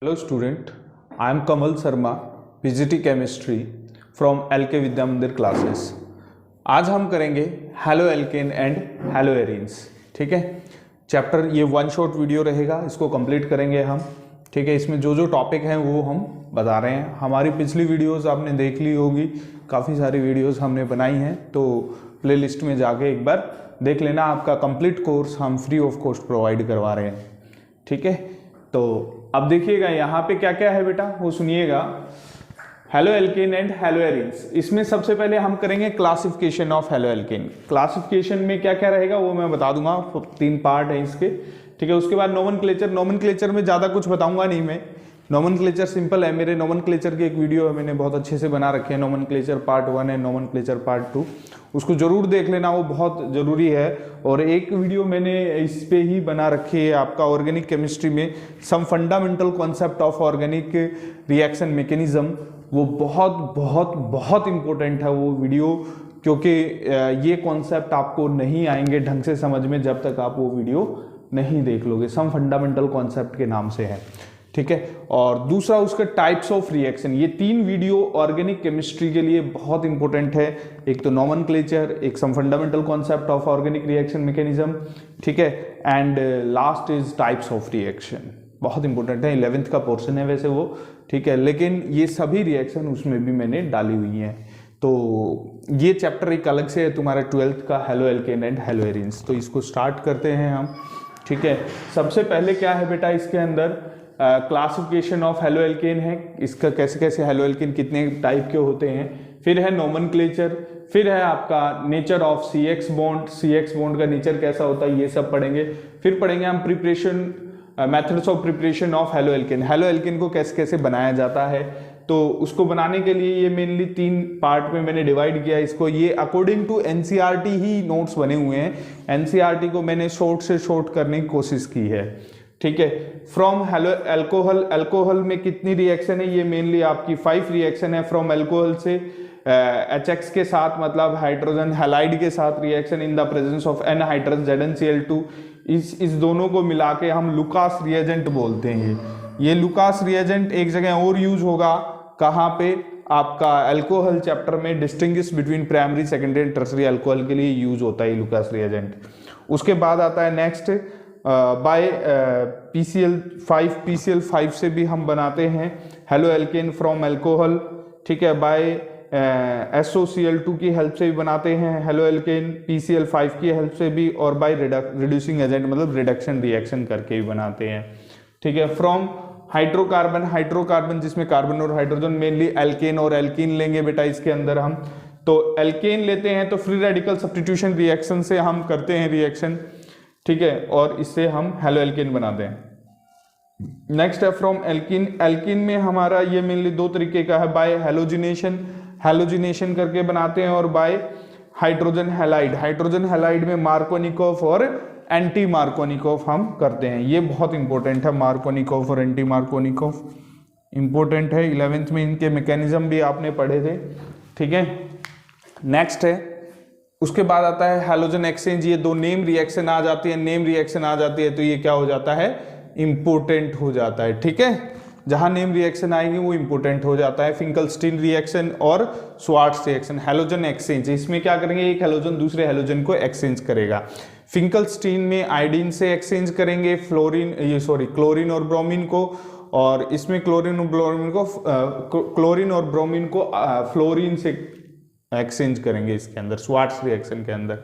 Hello student, I am Kamal Sharma, PGT Chemistry from LK विद्या मंदिर classes. आज हम करेंगे halo alkane and hello arenes. ठीक है, चैप्टर ये वन शॉट वीडियो रहेगा, इसको कंप्लीट करेंगे हम। ठीक है, इसमें जो जो टॉपिक हैं वो हम बता रहे हैं। हमारी पिछली वीडियोस आपने देख ली होगी, काफ़ी सारी वीडियोस हमने बनाई हैं, तो प्लेलिस्ट में जाके एक बार देख लेना। आपका कंप्लीट कोर्स हम फ्री ऑफ कॉस्ट प्रोवाइड करवा रहे हैं। ठीक है, तो अब देखिएगा यहाँ पे क्या क्या है बेटा, वो सुनिएगा। Halo alkane and hello arenes, इसमें सबसे पहले हम करेंगे classification of halo alkane. Classification में क्या क्या रहेगा वो मैं बता दूंगा, 3 पार्ट है इसके। ठीक है, उसके बाद नोमेनक्लेचर। नोमेनक्लेचर में ज़्यादा कुछ बताऊंगा नहीं मैं, नोमेनक्लेचर सिंपल है। मेरे नोमेनक्लेचर की एक वीडियो है, मैंने बहुत अच्छे से बना रखी है। नोमेनक्लेचर पार्ट 1 है, नोमेनक्लेचर पार्ट 2, उसको जरूर देख लेना, वो बहुत ज़रूरी है। और एक वीडियो मैंने इस पे ही बना रखी है आपका ऑर्गेनिक केमिस्ट्री में some fundamental concept of organic reaction mechanism. वो बहुत बहुत बहुत इंपॉर्टेंट है वो वीडियो, क्योंकि ये कॉन्सेप्ट आपको नहीं आएंगे ढंग से समझ में जब तक आप वो वीडियो नहीं देख लोगे। सम फंडामेंटल कॉन्सेप्ट के नाम से है। ठीक है, और दूसरा उसका टाइप्स ऑफ रिएक्शन। ये 3 वीडियो ऑर्गेनिक केमिस्ट्री के लिए बहुत इंपॉर्टेंट है। एक तो नोमेनक्लेचर, एक some fundamental concept of organic reaction mechanism. ठीक है, and last is types of reaction, बहुत इंपॉर्टेंट है। 11th का पोर्शन है वैसे वो। ठीक है, लेकिन ये सभी रिएक्शन उसमें भी मैंने डाली हुई हैं। तो ये चैप्टर एक अलग से है तुम्हारा 12th का, halo alkane and hello arenes. तो इसको स्टार्ट करते हैं हम। ठीक है, सबसे पहले क्या है बेटा इसके अंदर, क्लासिफिकेशन ऑफ हेलो एल्केन है, इसका कैसे कैसे हेलो एल्केन कितने टाइप के होते हैं। फिर है नोमेनक्लेचर, फिर है आपका nature of CX bond, CX bond का नेचर कैसा होता है, ये सब पढ़ेंगे। फिर पढ़ेंगे हम preparation, methods of preparation of halo alkane. Halo alkane को कैसे कैसे बनाया जाता है, तो उसको बनाने के लिए ये मेनली 3 पार्ट में मैंने डिवाइड किया इसको। ये अकॉर्डिंग टू NCERT ही नोट्स बने हुए हैं। NCERT को मैंने शॉर्ट से शॉर्ट करने की कोशिश की है। ठीक है, फ्रॉम हेलो अल्कोहल, अल्कोहल में कितनी रिएक्शन है, ये मेनली आपकी 5 रिएक्शन है। फ्रॉम अल्कोहल से HX के साथ, मतलब हाइड्रोजन हैलाइड के साथ reaction in the presence of anhydrous ZnCl2। इस दोनों को मिला के हम लुकास रिएजेंट बोलते हैं। ये लुकास रिएजेंट एक जगह और यूज होगा, कहाँ पे, आपका अल्कोहल चैप्टर में distinguish between primary, secondary and tertiary alcohol के लिए यूज होता है लुकास रिएजेंट। उसके बाद आता है नेक्स्ट बाय PCl5 से भी हम बनाते हैं हेलो एल्केन फ्रॉम अल्कोहल। ठीक है, बाय SOCl2 की हेल्प से भी बनाते हैं हेलो एल्केन, PCl5 की हेल्प से भी, और बाय रिड्यूसिंग एजेंट मतलब रिडक्शन रिएक्शन करके भी बनाते हैं। ठीक है, फ्रॉम हाइड्रोकार्बन, हाइड्रोकार्बन जिसमें कार्बन और हाइड्रोजन, मेनली एल्केन और एल्कीन लेंगे बेटा इसके अंदर हम। तो एल्केन लेते हैं तो फ्री रेडिकल सब्स्टिट्यूशन रिएक्शन से हम करते हैं रिएक्शन। ठीक है, और इससे हम हेलो एल्केन बनाते हैं। नेक्स्ट है फ्रॉम एल्कीन। एल्कीन में हमारा ये मेनली 2 तरीके का है, बाय हैलोजिनेशन, हैलोजिनेशन करके बनाते हैं, और bye hydrogen halide. Hydrogen halide में मार्कोनिकोव और एंटी मार्कोनिकोव हम करते हैं। ये बहुत इंपॉर्टेंट है, मार्कोनिकोव और एंटी मार्कोनिकोव इंपॉर्टेंट है। 11th में इनके मैकेनिज्म भी आपने पढ़े थे। ठीक है, नेक्स्ट है, उसके बाद आता है हैलोजन एक्सचेंज। ये 2 नेम रिएक्शन आ जाती है, नेम रिएक्शन आ जाती है तो ये क्या हो जाता है, इंपोर्टेंट हो जाता है। ठीक है, जहां नेम रिएक्शन आएंगे वो इंपोर्टेंट हो जाता है। फिंकलस्टीन रिएक्शन और स्वार्ट्स रिएक्शन, हैलोजन एक्सचेंज, इसमें क्या करेंगे, एक हैलोजन दूसरे हैलोजन को एक्सचेंज करेगा। फिंकलस्टीन में आयोडीन से एक्सचेंज करेंगे क्लोरीन और ब्रोमीन को, और इसमें क्लोरीन और ब्रोमीन को फ्लोरीन से एक्सचेंज करेंगे इसके अंदर, स्वार्ट्स रिएक्शन के अंदर।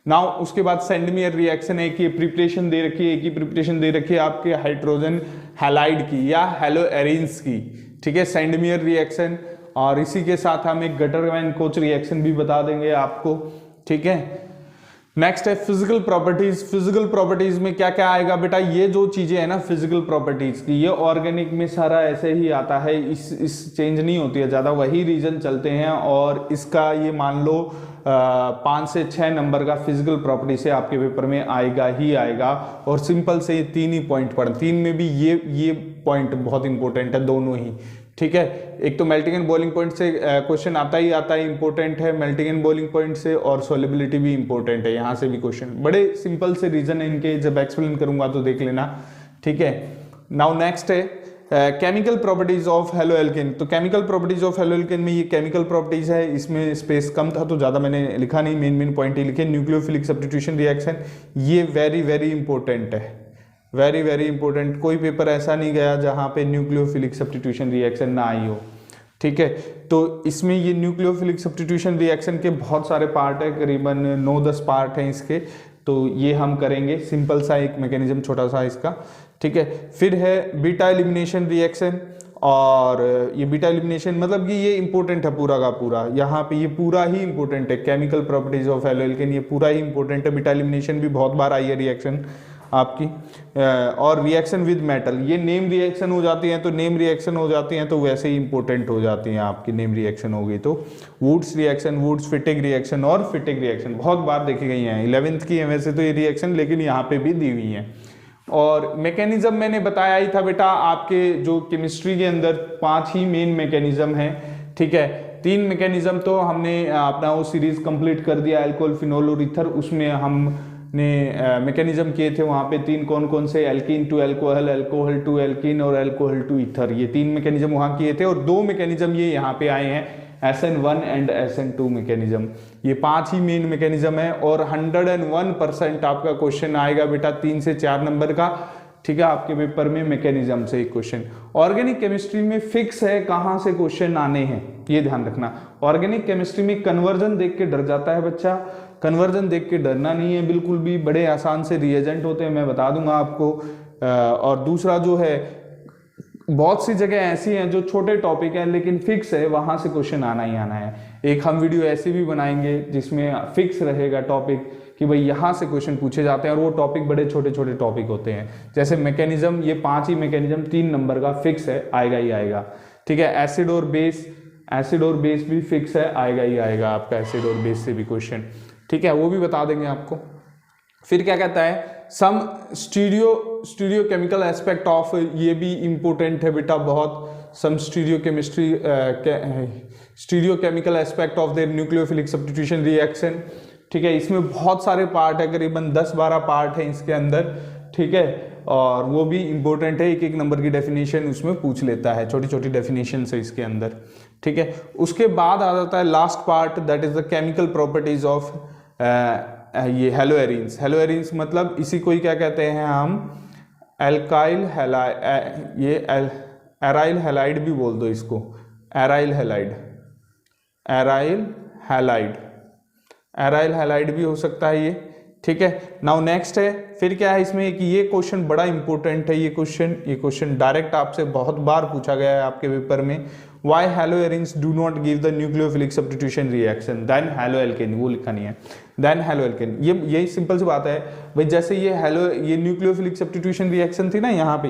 नाउ उसके बाद सेंडमियर रिएक्शन है कि प्रिपरेशन दे रखी है, एक ही प्रिपरेशन दे रखी है आपके हाइड्रोजन हैलाइड की या हेलो एरीन्स की। ठीक है, सेंडमियर रिएक्शन, और इसी के साथ हम एक गटर वैन कोच रिएक्शन भी बता देंगे आपको। ठीक है, नेक्स्ट है फिजिकल प्रॉपर्टीज। फिजिकल प्रॉपर्टीज में क्या क्या आएगा बेटा, ये जो चीजें है ना फिजिकल प्रॉपर्टीज की, ये ऑर्गेनिक में सारा ऐसे ही आता है, इस चेंज नहीं होती है ज्यादा, वही रीजन चलते हैं। और इसका ये मान लो 5 से 6 नंबर का फिजिकल प्रॉपर्टी से आपके पेपर में आएगा ही आएगा। और सिंपल से ये 3 ही पॉइंट पढ़, 3 में भी ये पॉइंट बहुत इंपॉर्टेंट है दोनों ही। ठीक है, एक तो मेल्टिंग एंड बॉइलिंग पॉइंट से क्वेश्चन आता है, इंपॉर्टेंट है मेल्टिंग एंड बॉइलिंग पॉइंट से, और सोलिबिलिटी भी इंपॉर्टेंट है, यहाँ से भी क्वेश्चन बड़े सिंपल से रीजन है इनके, जब एक्सप्लेन करूंगा तो देख लेना। ठीक है, नाउ नेक्स्ट है chemical properties of haloalkane. तो chemical properties of haloalkane में ये केमिकल प्रॉपर्टीज है, इसमें स्पेस कम था तो ज़्यादा मैंने लिखा नहीं, मेन पॉइंट ही लिखे। न्यूक्लियोफिलिक सब्स्टिट्यूशन रिएक्शन, ये वेरी इंपॉर्टेंट है, वेरी इंपॉर्टेंट। कोई पेपर ऐसा नहीं गया जहाँ पे न्यूक्लियोफिलिक सब्स्टिट्यूशन रिएक्शन ना आई हो, ठीक है। तो इसमें ये न्यूक्लियोफिलिक सब्स्टिट्यूशन रिएक्शन के बहुत सारे पार्ट है, करीबन 9-10 पार्ट हैं इसके, तो ये हम करेंगे। सिंपल सा एक मैकेनिज्म छोटा सा इसका, ठीक है। फिर है बीटा एलिमिनेशन रिएक्शन, और ये बीटा एलिमिनेशन मतलब कि ये इंपॉर्टेंट है पूरा का पूरा, यहाँ पे ये पूरा ही इंपॉर्टेंट है। Chemical properties of haloalkane ये पूरा ही इंपॉर्टेंट है। बीटा एलिमिनेशन भी बहुत बार आई है रिएक्शन आपकी, और रिएक्शन विद मेटल, ये नेम रिएक्शन हो जाती हैं, तो नेम रिएक्शन हो जाती हैं तो वैसे ही इंपॉर्टेंट हो जाती हैं आपकी, नेम रिएक्शन हो गई तो। वुड्स रिएक्शन, वुड्स फिटिग रिएक्शन और फिटिग रिएक्शन बहुत बार देखी गई हैं, 11th की है वैसे तो ये रिएक्शन, लेकिन यहाँ पे भी दी हुई हैं। और मैकेनिज्म मैंने बताया ही था बेटा, आपके जो केमिस्ट्री के अंदर 5 ही मेन मैकेनिज्म हैं, ठीक है। 3 मैकेनिज्म तो हमने अपना वो सीरीज कंप्लीट कर दिया, अल्कोहल, फिनोल और ईथर, उसमें हमने मैकेनिज्म किए थे वहाँ पे 3 कौन से, alkene to alcohol, alcohol to alkene और अल्कोहल टू ईथर, ये 3 मैकेनिज्म वहाँ किए थे। और 2 मैकेनिज्म ये यहाँ पे आए हैं, SN1 एंड SN2 मैकेनिज्म, ये 5 ही मेन मैकेनिज्म है। और 101% आपका क्वेश्चन आएगा बेटा 3 से 4 नंबर का, ठीक है, आपके पेपर में मैकेनिज्म से एक क्वेश्चन। ऑर्गेनिक केमिस्ट्री में फिक्स है कहाँ से क्वेश्चन आने हैं, ये ध्यान रखना। ऑर्गेनिक केमिस्ट्री में कन्वर्जन देख के डर जाता है बच्चा, कन्वर्जन देख के डरना नहीं है बिल्कुल भी, बड़े आसान से रिएजेंट होते हैं, मैं बता दूंगा आपको। और दूसरा जो है, बहुत सी जगह ऐसी हैं जो छोटे टॉपिक हैं लेकिन फिक्स है, वहां से क्वेश्चन आना ही आना है। एक हम वीडियो ऐसी भी बनाएंगे जिसमें फिक्स रहेगा टॉपिक कि भाई यहाँ से क्वेश्चन पूछे जाते हैं, और वो टॉपिक बड़े छोटे छोटे टॉपिक होते हैं। जैसे मैकेनिज्म, ये 5 ही मैकेनिज्म 3 नंबर का फिक्स है, आएगा ही आएगा, ठीक है। एसिड और बेस भी फिक्स है, आएगा ही आएगा आपका एसिड और बेस से भी क्वेश्चन, ठीक है, वो भी बता देंगे आपको। फिर क्या कहता है, some stereochemical aspect of, ये भी इंपॉर्टेंट है बेटा बहुत। Some stereochemical aspect of the nucleophilic substitution reaction, ठीक है। इसमें बहुत सारे पार्ट है, करीबन 10-12 पार्ट है इसके अंदर, ठीक है, और वो भी इंपॉर्टेंट है। एक नंबर की डेफिनेशन उसमें पूछ लेता है, छोटी छोटी डेफिनेशन है इसके अंदर, ठीक है। उसके बाद आ जाता है last part, that is the chemical properties of ये हेलोएरिन्स। हेलोएरिन्स मतलब इसी को ही क्या कहते हैं हम, एल्काइल हैलाइड, ये एराइल हैलाइड भी बोल दो इसको, एराइल हैलाइड भी हो सकता है ये, ठीक है। नाउ नेक्स्ट है, फिर क्या है इसमें कि ये क्वेश्चन बड़ा इंपॉर्टेंट है, ये क्वेश्चन डायरेक्ट आपसे बहुत बार पूछा गया है आपके पेपर में। Why haloarenes do not give the nucleophilic substitution reaction then haloalkane, वो लिखा नहीं है, then haloalkane, यही सिंपल सी बात है भाई। जैसे ये न्यूक्लियोफिलिक सब्स्टिट्यूशन रिएक्शन थी ना यहाँ पे,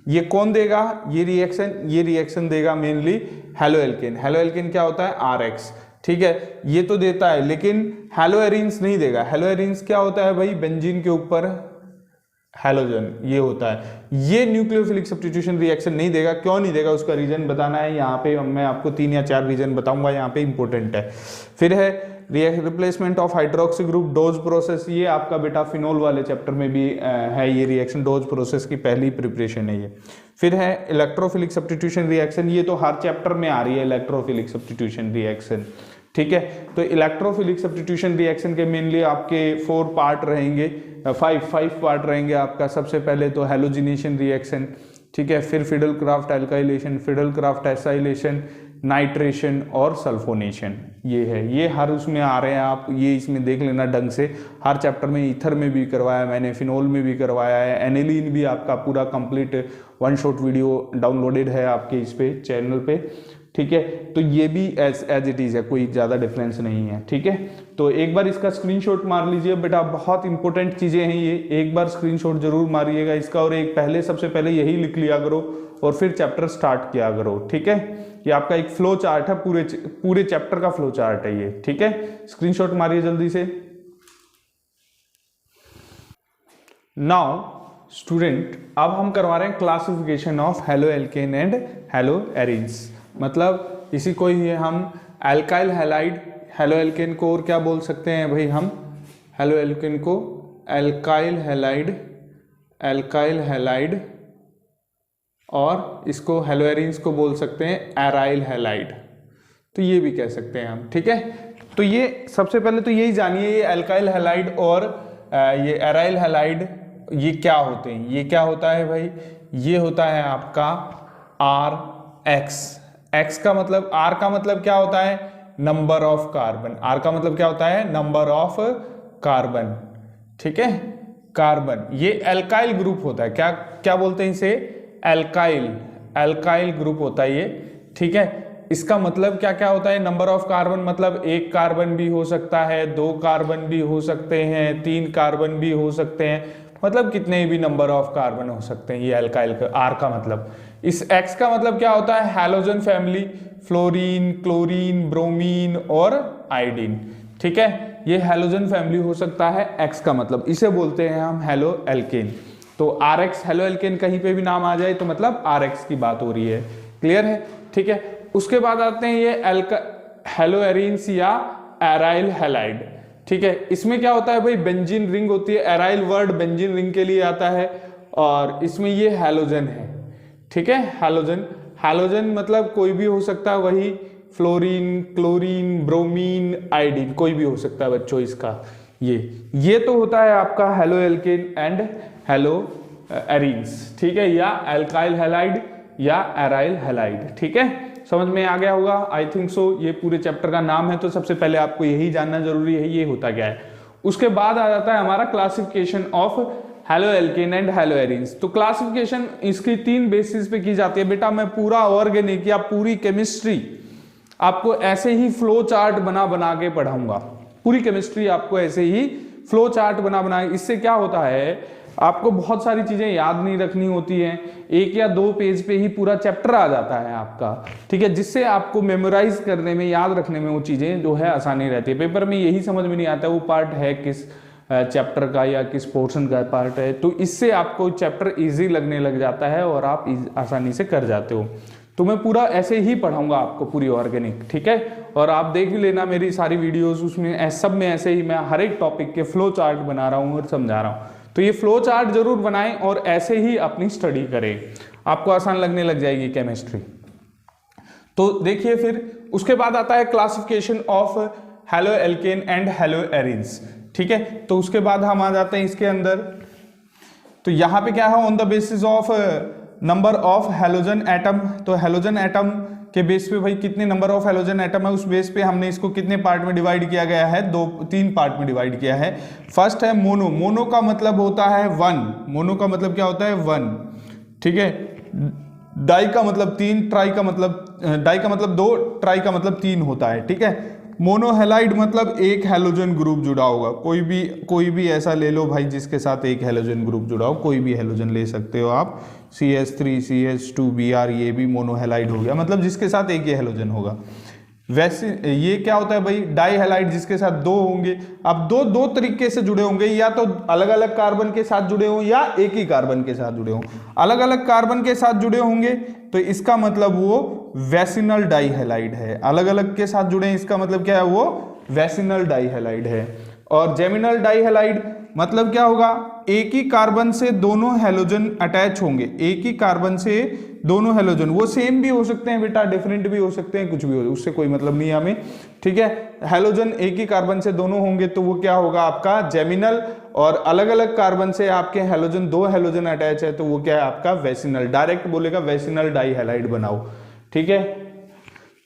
ये कौन देगा, ये रिएक्शन देगा मेनली हेलोएल्केन। हेलोएल्केन क्या होता है, RX, ठीक है, ये तो देता है, लेकिन हेलोएरिन्स नहीं देगा। हेलोएरिन्स क्या होता है भाई, बेंजीन के ऊपर हैलोजन, ये होता है। ये न्यूक्लियोफिलिक सब्स्टिट्यूशन रिएक्शन नहीं देगा। क्यों नहीं देगा, उसका रीजन बताना है यहाँ पे, मैं आपको 3 या 4 रीजन बताऊंगा, यहाँ पे इंपॉर्टेंट है। फिर है replacement of hydroxy group, dose process, ये आपका बेटा फिनोल वाले चैप्टर में भी है ये रिएक्शन, डोज प्रोसेस की पहली प्रिपरेशन है ये। फिर है इलेक्ट्रोफिलिक सब्स्टिट्यूशन रिएक्शन, ये तो हर चैप्टर में आ रही है इलेक्ट्रोफिलिक सब्स्टिट्यूशन रिएक्शन, ठीक है। तो इलेक्ट्रोफिलिक सब्स्टिट्यूशन रिएक्शन के मेनली आपके 4 पार्ट रहेंगे, 5 पार्ट रहेंगे आपका। सबसे पहले तो हैलोजिनेशन रिएक्शन, ठीक है, फिर fiddle-craft alkylation, fiddle-craft acylation, nitration और सल्फोनेशन, ये है, ये हर उसमें आ रहे हैं आप, ये इसमें देख लेना ढंग से। हर चैप्टर में ईथर में भी करवाया मैंने, फिनोल में भी करवाया है, एनिलीन भी आपका पूरा कंप्लीट 1 शॉट वीडियो डाउनलोडेड है आपके इस पे चैनल पे, ठीक है। तो ये भी एज इट इज़ है, कोई ज़्यादा डिफरेंस नहीं है, ठीक है। तो एक बार इसका स्क्रीनशॉट मार लीजिए बेटा, बहुत इंपॉर्टेंट चीज़ें हैं ये, एक बार स्क्रीनशॉट जरूर मारिएगा इसका, और सबसे पहले यही लिख लिया करो और फिर चैप्टर स्टार्ट किया करो, ठीक है। ये आपका एक फ्लो चार्ट है, पूरे चैप्टर का फ्लो चार्ट है ये, ठीक है। स्क्रीनशॉट मारिए जल्दी से। नाउ स्टूडेंट, अब हम करवा रहे हैं क्लासिफिकेशन ऑफ हेलोएल्केन एंड हेलोएरिन्स, मतलब इसी को ही हम एल्काइल हैलाइड, हेलोएल्केन को और क्या बोल सकते हैं भाई हम, हेलोएल्केन को एल्काइल हैलाइड और इसको हेलोएरिन्स को बोल सकते हैं एराइल हैलाइड, तो ये भी कह सकते हैं हम, ठीक है। तो ये सबसे पहले तो यही जानिए ये एल्काइल हैलाइड और ये एराइल हैलाइड ये क्या होते हैं। ये क्या होता है भाई, ये होता है आपका RX। X का मतलब, R का मतलब क्या होता है, नंबर ऑफ कार्बन। R का मतलब क्या होता है, नंबर ऑफ कार्बन, ठीक है, कार्बन। ये एल्काइल ग्रुप होता है, क्या क्या बोलते हैं इसे, एल्काइल ग्रुप होता है ये, ठीक है। इसका मतलब क्या क्या होता है, नंबर ऑफ कार्बन मतलब एक कार्बन भी हो सकता है, 2 कार्बन भी हो सकते हैं, 3 कार्बन भी हो सकते हैं, मतलब कितने भी नंबर ऑफ कार्बन हो सकते हैं। ये एल्काइल का आर का मतलब। इस एक्स का मतलब क्या होता है, halogen family, fluorine, chlorine, bromine और आयोडीन, ठीक है। ये हैलोजन फैमिली हो सकता है एक्स का मतलब, इसे बोलते हैं हम हेलो एल्केन। तो RX हेलो एल्केन कहीं पे भी नाम आ जाए तो मतलब RX की बात हो रही है, क्लियर है, ठीक है। उसके बाद आते हैं ये हेलोएरिन्स या एराइल हैलाइड, ठीक है। इसमें क्या होता है भाई, बेंजीन रिंग होती है, एराइल वर्ड बेंजीन रिंग के लिए आता है, और इसमें ये हैलोजन है, ठीक है। हैलोजन मतलब कोई भी हो सकता है, वही फ्लोरीन, क्लोरीन, ब्रोमीन, आयोडीन, कोई भी हो सकता है बच्चों इसका। ये तो होता है आपका halo alkane and hello arenes, ठीक है, या एल्काइल हैलाइड या एराइल हैलाइड, ठीक है। समझ में आ गया होगा, आई थिंक सो। ये पूरे चैप्टर का नाम है, तो सबसे पहले आपको यही जानना जरूरी है ये होता क्या है। उसके बाद आ जाता है हमारा classification of halo alkane and hello arenes. तो क्लासिफिकेशन इसकी 3 बेसिस पे की जाती है। बेटा मैं पूरा ऑर्गेनिक या पूरी केमिस्ट्री आपको ऐसे ही फ्लो चार्ट बना के पढ़ाऊंगा, पूरी केमिस्ट्री आपको ऐसे ही फ्लो चार्ट बना। इससे क्या होता है, आपको बहुत सारी चीजें याद नहीं रखनी होती हैं, 1 या 2 पेज पे ही पूरा चैप्टर आ जाता है आपका, ठीक है, जिससे आपको मेमोराइज करने में, याद रखने में वो चीजें जो है आसानी रहती है। पेपर में यही समझ में नहीं आता वो पार्ट है किस चैप्टर का या किस पोर्शन का पार्ट है, तो इससे आपको चैप्टर इजी लगने लग जाता है और आप आसानी से कर जाते हो। तो मैं पूरा ऐसे ही पढ़ाऊंगा आपको पूरी ऑर्गेनिक, ठीक है। और आप देख भी लेना मेरी सारी वीडियोस, उसमें सब में ऐसे ही मैं हर एक टॉपिक के फ्लो चार्ट बना रहा हूँ और समझा रहा हूँ। तो ये फ्लो चार्ट जरूर बनाएं और ऐसे ही अपनी स्टडी करें, आपको आसान लगने लग जाएगी केमिस्ट्री। तो देखिए फिर उसके बाद आता है classification of halo alkane and hello arenes, ठीक है। तो उसके बाद हम आ जाते हैं इसके अंदर। तो यहाँ पे क्या है, on the basis of number of halogen atom. तो हेलोजन एटम के बेस पे भाई कितने नंबर ऑफ हेलोजन एटम है, उस बेस पे हमने इसको कितने पार्ट में डिवाइड किया गया है, 3 पार्ट में डिवाइड किया है। फर्स्ट है मोनो। मोनो का मतलब होता है 1, मोनो का मतलब क्या होता है 1, ठीक है। डाई का मतलब 3, ट्राई का मतलब डाई का मतलब 2, ट्राई का मतलब 3 होता है, ठीक है। मोनोहेलाइड मतलब एक हेलोजन ग्रुप जुड़ा होगा, कोई भी ऐसा ले लो भाई जिसके साथ एक हेलोजन ग्रुप जुड़ा हो, कोई भी हेलोजन ले सकते हो आप, CH3 CH2 Br, ये भी मोनोहेलाइड हो गया, मतलब जिसके साथ एक ही हेलोजन होगा। वैसे ये क्या होता है भाई, डाई हैलाइड जिसके साथ 2 होंगे। अब दो तरीके से जुड़े होंगे, या तो अलग अलग कार्बन के साथ जुड़े हों या एक ही कार्बन के साथ जुड़े हों। अलग अलग कार्बन के साथ जुड़े होंगे तो इसका मतलब वो वेसिनल डाई हैलाइड है, अलग अलग के साथ जुड़े इसका मतलब क्या है, वो वेसिनल डाई हैलाइड है। और जेमिनल डाई हैलाइड मतलब क्या होगा, एक ही कार्बन से दोनों हेलोजन अटैच होंगे, एक ही कार्बन से दोनों हेलोजन, वो सेम भी हो सकते हैं बेटा, डिफरेंट भी हो सकते हैं, कुछ भी हो, उससे कोई मतलब नहीं हमें, ठीक है। हेलोजन एक ही कार्बन से दोनों होंगे तो वो क्या होगा आपका जेमिनल, और अलग अलग कार्बन से आपके हेलोजन 2 हेलोजन अटैच है तो वो क्या है आपका वेसिनल। डायरेक्ट बोलेगा वेसिनल डाई हैलाइड बनाओ, ठीक है।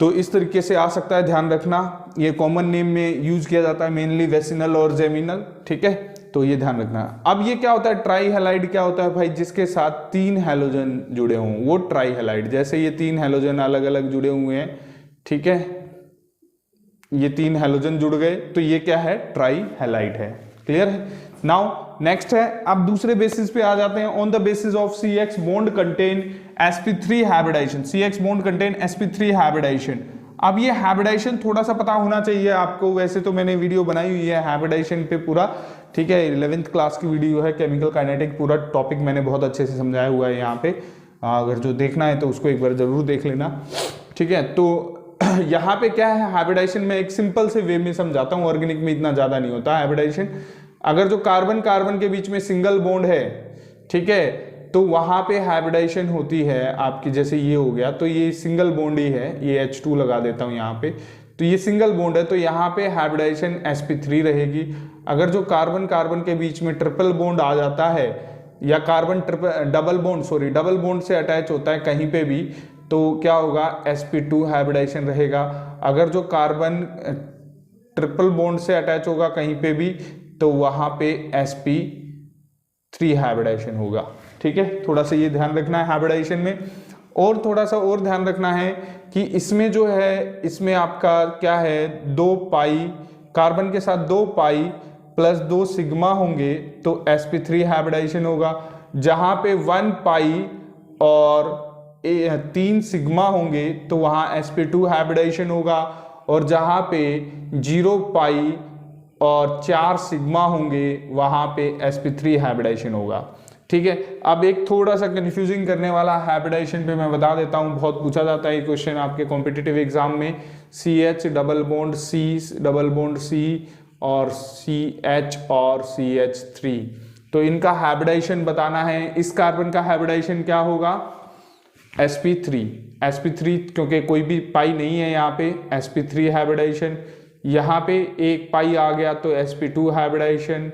तो इस तरीके से आ सकता है, ध्यान रखना, ये कॉमन नेम में यूज किया जाता है मेनली वेसिनल और जेमिनल, ठीक है, तो ये ध्यान रखना। अब ये क्या होता है ट्राई हैलाइड, क्या होता है भाई, जिसके साथ 3 हेलोजन जुड़े हों वो ट्राई हैलाइड। जैसे ये 3 हेलोजन अलग अलग जुड़े हुए हैं, ठीक है, ये 3 हेलोजन जुड़ गए तो ये क्या है, ट्राई हैलाइड है, क्लियर है। नाउ नेक्स्ट है, अब दूसरे बेसिस पे आ जाते हैं, on the basis of CX bond contain sp3 hybridisation, CX bond contain sp3 hybridisation. अब ये हाइब्रिडाइजेशन थोड़ा सा पता होना चाहिए आपको, वैसे तो मैंने वीडियो बनाई हुई है हाइब्रिडाइजेशन पे पूरा, ठीक है, 11th क्लास की वीडियो है, केमिकल काइनेटिक, पूरा टॉपिक मैंने बहुत अच्छे से समझाया हुआ है यहाँ पे, अगर जो देखना है तो उसको एक बार जरूर देख लेना, ठीक है। तो यहाँ पे क्या है, हाइब्रिडाइजेशन में एक सिंपल से वे में समझाता हूँ, ऑर्गेनिक में इतना ज्यादा नहीं होता हाइब्रिडाइजेशन। अगर जो कार्बन कार्बन के बीच में सिंगल बॉन्ड है, ठीक है, तो वहाँ पे हाइब्रिडाइजेशन होती है आपकी, जैसे ये हो गया तो ये सिंगल बॉन्ड ही है, ये H2 लगा देता हूँ यहाँ पे, तो ये सिंगल बॉन्ड है तो यहाँ पे हाइब्रिडाइजेशन sp3 रहेगी। अगर जो कार्बन कार्बन के बीच में ट्रिपल बॉन्ड आ जाता है या कार्बन डबल बॉन्ड से अटैच होता है कहीं पे भी, तो क्या होगा, sp2 हाइब्रिडाइजेशन रहेगा। अगर जो कार्बन ट्रिपल बॉन्ड से अटैच होगा कहीं पे भी, तो वहां पे sp3 हाइब्रिडाइजेशन होगा। ठीक है, थोड़ा सा ये ध्यान रखना है हाइब्रिडाइजेशन में। और थोड़ा सा और ध्यान रखना है कि इसमें जो है, इसमें आपका क्या है, 2 पाई कार्बन के साथ 2 पाई प्लस 2 सिग्मा होंगे तो sp3 हाइब्रिडाइजेशन होगा। जहां पे 1 पाई और 3 सिग्मा होंगे तो वहां sp2 हाइब्रिडाइजेशन होगा। और जहां पे 0 पाई और 4 सिग्मा होंगे वहां पे sp3 हाइब्रिडाइजेशन होगा। ठीक है, अब एक थोड़ा सा कंफ्यूजिंग करने वाला हाइब्रिडाइजेशन पे मैं बता देता हूं, बहुत पूछा जाता है ये क्वेश्चन आपके कॉम्पिटिटिव एग्जाम में। CH double bond C double bond C और CH और CH3, तो इनका हाइब्रिडाइजेशन बताना है। इस कार्बन का हाइब्रिडाइजेशन क्या होगा, sp3 क्योंकि कोई भी पाई नहीं है यहाँ पे, sp3 हाइब्रिडाइजेशन। यहाँ पे 1 पाई आ गया तो sp2 हाइब्रिडाइजेशन।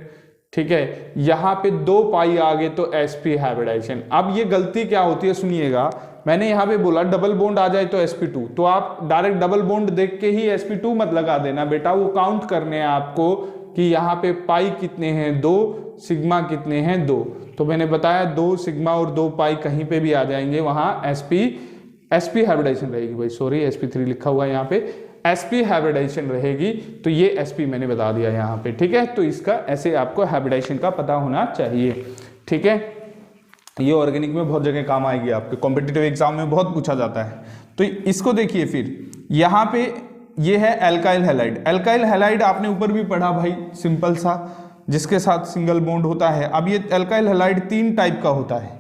ठीक है, यहाँ पे 2 पाई आ गए तो sp हाइब्रिडाइजेशन। अब ये गलती क्या होती है सुनिएगा, मैंने यहाँ पे बोला डबल बॉन्ड आ जाए तो sp2, तो आप डायरेक्ट डबल बॉन्ड देख के ही sp2 मत लगा देना बेटा, वो काउंट करने हैं आपको कि यहाँ पे पाई कितने हैं 2, सिग्मा कितने हैं 2। तो मैंने बताया 2 सिग्मा और 2 पाई कहीं पे भी आ जाएंगे, वहां sp हाइब्रिडाइजेशन रहेगी। भाई सॉरी, sp3 लिखा हुआ है यहाँ पे, sp हाइब्रिडाइजेशन रहेगी। तो ये sp मैंने बता दिया यहाँ पे। ठीक है, तो इसका ऐसे आपको हाइब्रिडाइजेशन का पता होना चाहिए। ठीक है, ये ऑर्गेनिक में बहुत जगह काम आएगी, आपके कॉम्पिटिटिव एग्जाम में बहुत पूछा जाता है। तो इसको देखिए, फिर यहाँ पे ये है एल्काइल हैलाइड। एल्काइल हैलाइड आपने ऊपर भी पढ़ा भाई, सिंपल सा, जिसके साथ सिंगल बॉन्ड होता है। अब ये एल्काइल हैलाइड 3 टाइप का होता है,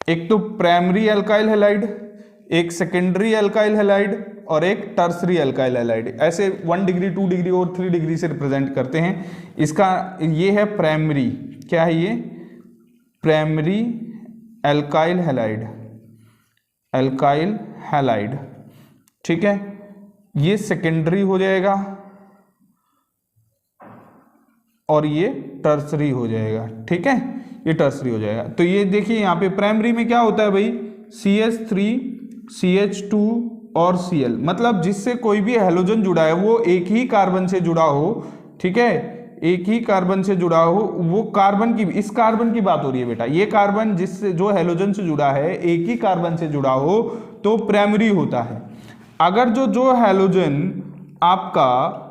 एक तो प्राइमरी एल्काइल हैलाइड, एक सेकेंडरी एल्काइल हैलाइड और एक टर्सरी एल्काइल हैलाइड। ऐसे 1 डिग्री 2 डिग्री और 3 डिग्री से रिप्रेजेंट करते हैं। इसका ये है प्राइमरी, क्या है ये, primary alkyl halide, alkyl halide. ठीक है, ये सेकेंडरी हो जाएगा और ये टर्सरी हो जाएगा। ठीक है, ये टर्सरी हो जाएगा। तो ये देखिए यहाँ पे प्राइमरी में क्या होता है भाई, CH3 CH2 और Cl, मतलब जिससे कोई भी हैलोजन जुड़ा है वो एक ही कार्बन से जुड़ा हो। ठीक है, एक ही कार्बन से जुड़ा हो, वो कार्बन की, इस कार्बन की बात हो रही है बेटा, ये कार्बन जिससे जो हैलोजन से जुड़ा है एक ही कार्बन से जुड़ा हो तो प्राइमरी होता है। अगर जो हैलोजन आपका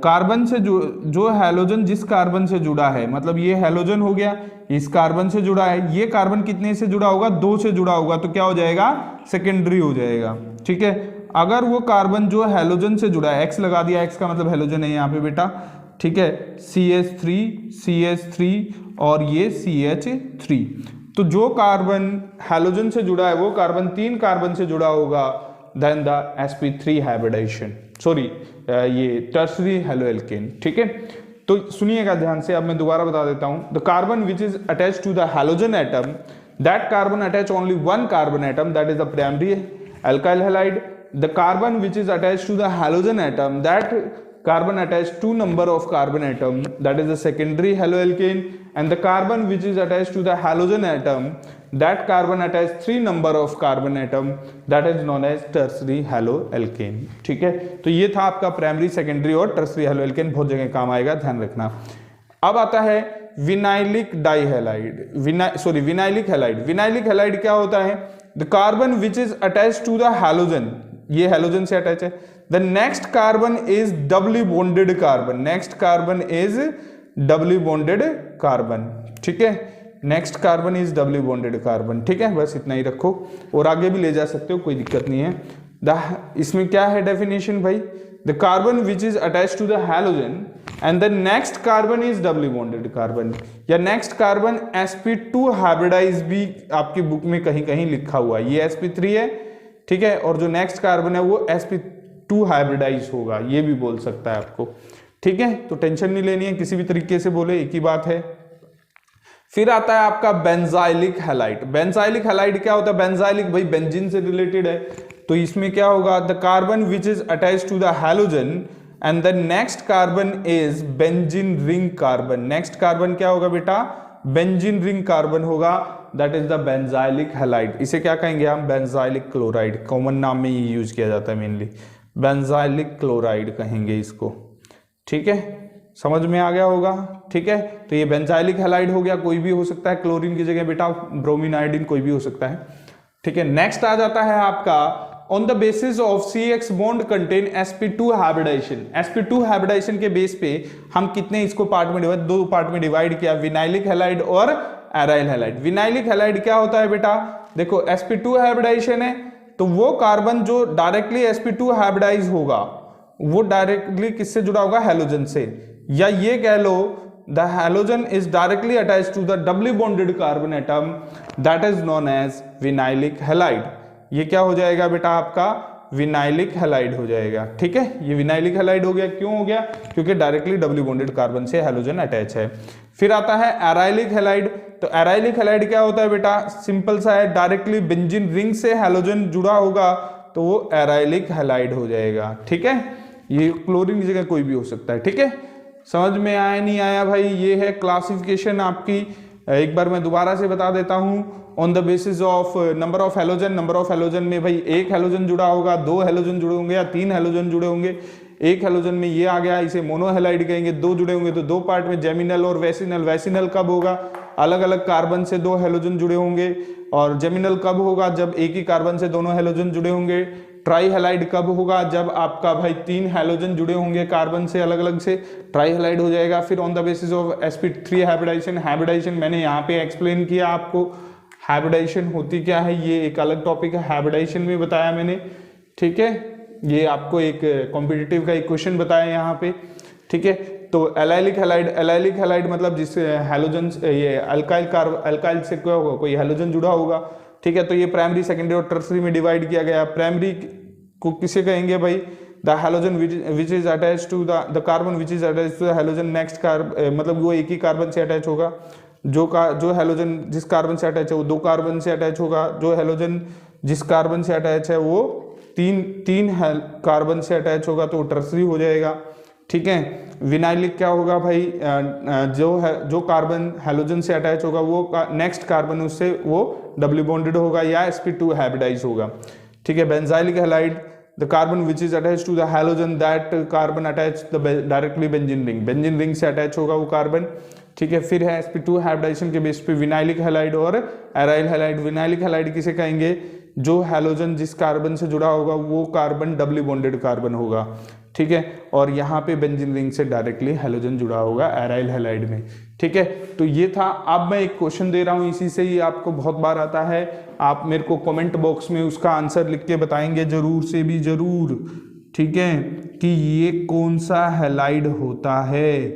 कार्बन से जो हैलोजन जिस कार्बन से जुड़ा है, मतलब ये हैलोजन हो गया, इस कार्बन से जुड़ा है, ये कार्बन कितने से जुड़ा होगा, 2 से जुड़ा होगा, तो क्या हो जाएगा, सेकेंडरी हो जाएगा। ठीक है, अगर वो कार्बन जो हैलोजन से जुड़ा है, X लगा दिया, X का मतलब हैलोजन है यहाँ पे बेटा। ठीक है, CH3 और ये CH3, तो जो कार्बन हैलोजन से जुड़ा है वो कार्बन 3 कार्बन से जुड़ा होगा, then the sp3 hybridisation, sorry ये टर्सरी हैलोएल्केन। ठीक है, तो सुनिएगा ध्यान से, अब मैं दोबारा बता देता हूं। The carbon which is attach to the halogen atom, that carbon attach only 1 carbon atom, that is the primary alkyl halide. The carbon which is attach to the halogen atom, that carbon attached 2 number of carbon atom, that is the secondary haloalkane. And the carbon which is attached to the halogen atom, that carbon attached 3 number of carbon atom, that is known as tertiary haloalkane. ठीक है, तो ये था आपका primary, secondary और tertiary haloalkane, बहुत जगह काम आएगा, ध्यान रखना। अब आता है vinylic dihalide, vinylic halide. Vinylic halide क्या होता है, the carbon which is attached to the halogen, ये हैलोजन से अटैच है। The next carbon is doubly bonded carbon. Next carbon is doubly bonded carbon. ठीक है, next carbon is doubly bonded carbon. ठीक है, बस इतना ही रखो और आगे भी ले जा सकते हो, कोई दिक्कत नहीं है। इसमें क्या है डेफिनेशन भाई, the carbon which is attached to the halogen and the next carbon is doubly bonded carbon, या next carbon sp2 hybridized भी आपकी बुक में कहीं कहीं लिखा हुआ है, ये sp3 है। ठीक है, और जो नेक्स्ट कार्बन है वो sp2 हाइब्रिडाइज होगा, ये भी बोल सकता है आपको। ठीक है, तो टेंशन नहीं लेनी है, किसी भी तरीके से बोले एक ही बात है। फिर आता है आपका बेंजाइलिक हैलाइड। बेंजाइलिक हैलाइड क्या होता है? बेंजाइलिक भाई बेंजीन से रिलेटेड है, तो इसमें क्या होगा? The carbon which is attached to the halogen and the next carbon is benzene ring carbon. Next carbon क्या होगा बेटा? बेंजीन रिंग कार्बन होगा, that is the benzylic halide. इसे क्या कहेंगे हम? बेंजाइलिक क्लोराइड, कॉमन नाम में ये यूज किया जाता है मेनली, बेंजाइलिक क्लोराइड कहेंगे इसको। ठीक है, समझ में आ गया होगा। ठीक है, तो ये बेंजाइलिक हैलाइड हो गया, कोई भी हो सकता है, क्लोरीन की जगह बेटा ब्रोमीन, आयोडीन कोई भी हो सकता है। ठीक है, नेक्स्ट आ जाता है आपका on the basis of CX bond contain sp2 hybridisation. sp2 hybridisation के बेस पे हम कितने इसको पार्ट में डिवाइड, दो पार्ट में डिवाइड किया, विनाइलिक हैलाइड और एराइल हैलाइड। विनाइलिक हैलाइड क्या होता है बेटा? देखो sp2 हाइब्रिडाइजेशन है, तो वो कार्बन जो डायरेक्टली sp2 हाइब्रिडाइज होगा वो डायरेक्टली किससे जुड़ा होगा? हैलोजन से। या ये कह लो the halogen is directly attached to the doubly bonded carbon atom, that is known as vinylic halide. ये क्या हो जाएगा बेटा? आपका विनाइलिक हैलाइड हो जाएगा। ठीक है, ये विनाइलिक हैलाइड हो गया। क्यों हो गया? क्योंकि डायरेक्टली डबली बॉन्डेड कार्बन से हैलोजन अटैच है। फिर आता है एराइलिक हैलाइड। तो एराइलिक हैलाइड क्या होता है बेटा? सिंपल सा है, डायरेक्टली बेंजीन रिंग से हैलोजन जुड़ा होगा तो वो एराइलिक हैलाइड हो जाएगा। ठीक है, ये क्लोरीन की जगह कोई भी हो सकता है। ठीक है, समझ में आया नहीं आया भाई? ये है क्लासिफिकेशन आपकी। एक बार मैं दोबारा से बता देता हूं। On the basis of number of halogen, number of halogen में भाई एक हैलोजन जुड़ा होगा, दो हैलोजन जुड़े होंगे या तीन हैलोजन जुड़े होंगे। एक हैलोजन में ये आ गया, इसे मोनोहैलाइड कहेंगे। दो जुड़े होंगे तो दो पार्ट में, जेमिनल और वैसिनल। वैसिनल कब होगा? अलग अलग कार्बन से दो हैलोजन जुड़े होंगे। और जेमिनल कब होगा? जब एक ही कार्बन से दोनों हैलोजन जुड़े होंगे। ट्राई हैलाइड कब होगा? जब आपका भाई तीन हैलोजन जुड़े होंगे कार्बन से अलग अलग से, ट्राई हैलाइड हो जाएगा। फिर on the basis of sp3 hybridisation. Hybridisation मैंने यहाँ पे एक्सप्लेन किया आपको, हाइब्रिडाइजेशन होती क्या है, ये एक अलग टॉपिक है, हाइब्रिडाइजेशन में बताया मैंने। ठीक है, ये आपको एक कॉम्पिटिटिव का एक क्वेश्चन बताया यहाँ पे। ठीक है, तो एलाइलिक हैलाइड, एलाइलिक हैलाइड मतलब जिस हैलोजन, ये अल्काइल से क्या होगा? कोई हैलोजन जुड़ा होगा। ठीक है, तो ये प्राइमरी, सेकेंडरी और टर्सरी में डिवाइड किया गया। प्राइमरी को किसे कहेंगे भाई? The halogen which is attach to the carbon which is attach to the halogen next carbon, मतलब वो एक ही कार्बन से अटैच होगा। जो हैलोजन जिस कार्बन से अटैच है वो दो कार्बन से अटैच होगा। जो हैलोजन जिस कार्बन से अटैच है वो तीन कार्बन से अटैच होगा तो टर्सरी हो जाएगा। ठीक है, विनाइलिक क्या होगा भाई? जो कार्बन हैलोजन से अटैच होगा वो नेक्स्ट कार्बन उससे वो डबली बॉन्डेड होगा या sp2 हाइब्रिडाइज होगा। ठीक है, benzylic halide, the carbon which is attach to the halogen, that carbon attach directly benzene ring, benzene ring से अटैच होगा वो कार्बन। ठीक है, फिर है sp2 हाइब्रिडाइजेशन के बेस पे विनाइलिक हैलाइड और एराइल हैलाइड। विनाइलिक हैलाइड किसे कहेंगे? जो हैलोजन जिस कार्बन से जुड़ा होगा वो कार्बन डबली बॉन्डेड कार्बन होगा। ठीक है, और यहाँ पे बेंजीन रिंग से डायरेक्टली हैलोजन जुड़ा होगा एराइल हैलाइड में। ठीक है, तो ये था। अब मैं एक क्वेश्चन दे रहा हूँ, इसी से ही आपको बहुत बार आता है, आप मेरे को कमेंट बॉक्स में उसका आंसर लिख के बताएंगे जरूर से भी जरूर। ठीक है, कि ये कौन सा हैलाइड होता है।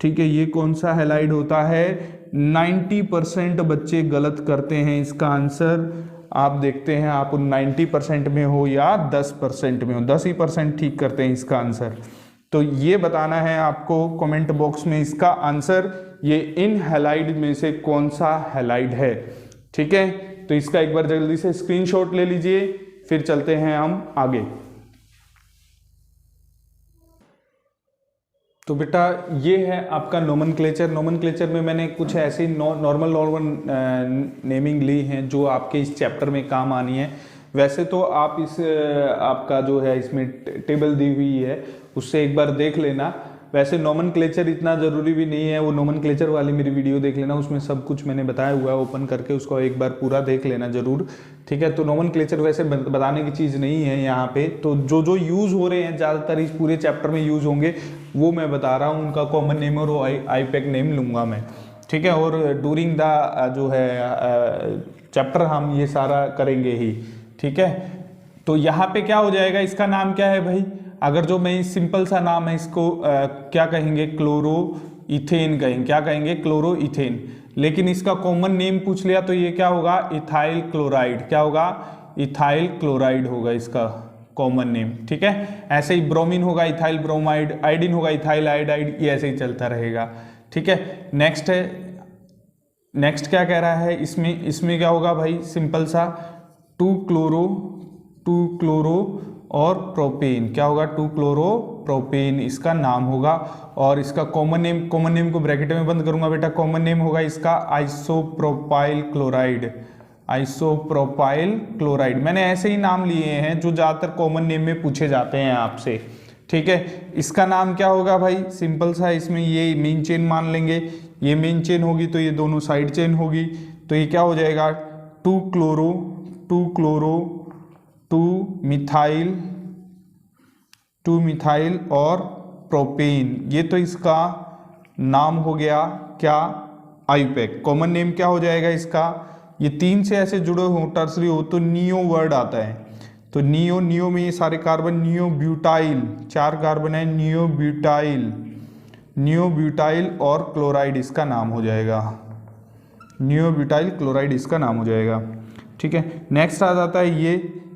ठीक है, ये कौन सा हैलाइड होता है? 90% बच्चे गलत करते हैं इसका आंसर। आप देखते हैं आप 90% में हो या 10% में हो, 10 ही % ठीक करते हैं इसका आंसर। तो ये बताना है आपको कमेंट बॉक्स में इसका आंसर, ये इन हैलाइड में से कौन सा हैलाइड है। ठीक है, तो इसका एक बार जल्दी से स्क्रीनशॉट ले लीजिए, फिर चलते हैं हम आगे। तो बेटा ये है आपका नोमेनक्लेचर। नोमेनक्लेचर में मैंने कुछ ऐसी नॉर्मल नेमिंग ली हैं जो आपके इस चैप्टर में काम आनी है। वैसे तो आप आपका जो है इसमें टेबल दी हुई है उससे एक बार देख लेना। वैसे नोमेनक्लेचर इतना ज़रूरी भी नहीं है, वो नोमेनक्लेचर वाली मेरी वीडियो देख लेना, उसमें सब कुछ मैंने बताया हुआ है, ओपन करके उसको एक बार पूरा देख लेना ज़रूर। ठीक है, तो नोमेनक्लेचर वैसे बताने की चीज़ नहीं है यहाँ पे। तो जो यूज़ हो रहे हैं ज़्यादातर इस पूरे चैप्टर में यूज़ होंगे वो मैं बता रहा हूँ, उनका कॉमन नेम और आईपैक नेम लूँगा मैं। ठीक है, और डूरिंग द जो है चैप्टर हम ये सारा करेंगे ही। ठीक है, तो यहाँ पे क्या हो जाएगा, इसका नाम क्या है भाई? अगर जो मैं सिंपल सा नाम है इसको क्या कहेंगे? क्लोरो इथेन कहेंगे। क्या कहेंगे? Chloro ethane. लेकिन इसका कॉमन नेम पूछ लिया तो ये क्या होगा? Ethyl chloride. क्या होगा? इथाइल क्लोराइड होगा इसका कॉमन नेम। ठीक है, ऐसे ही ब्रोमीन होगा इथाइल ब्रोमाइड, आयोडीन होगा इथाइल आयोडाइड, ये ऐसे ही चलता रहेगा। ठीक है, नेक्स्ट है नेक्स्ट क्या कह रहा है इसमें क्या होगा भाई, सिंपल सा 2 क्लोरो और प्रोपेन, क्या होगा 2 क्लोरो प्रोपेन इसका नाम होगा। और इसका कॉमन नेम को ब्रैकेट में बंद करूंगा बेटा, कॉमन नेम होगा इसका आइसोप्रोपाइल क्लोराइड। मैंने ऐसे ही नाम लिए हैं जो ज़्यादातर कॉमन नेम में पूछे जाते हैं आपसे, ठीक है। इसका नाम क्या होगा भाई, सिंपल सा, इसमें ये मेन चेन मान लेंगे, ये मेन चेन होगी तो ये दोनों साइड चेन होगी, तो ये क्या हो जाएगा 2 क्लोरो 2 मिथाइल और प्रोपेन, ये तो इसका नाम हो गया क्या, आईयूपैक। कॉमन नेम क्या हो जाएगा इसका, ये 3 से ऐसे जुड़े हो टर्सरी हो तो नियो वर्ड आता है, तो नियो में ये सारे कार्बन, नियो ब्यूटाइल 4 कार्बन है, नियो ब्यूटाइल और क्लोराइड इसका नाम हो जाएगा, नियो ब्यूटाइल क्लोराइड इसका नाम हो जाएगा, ठीक है। नेक्स्ट आ जाता है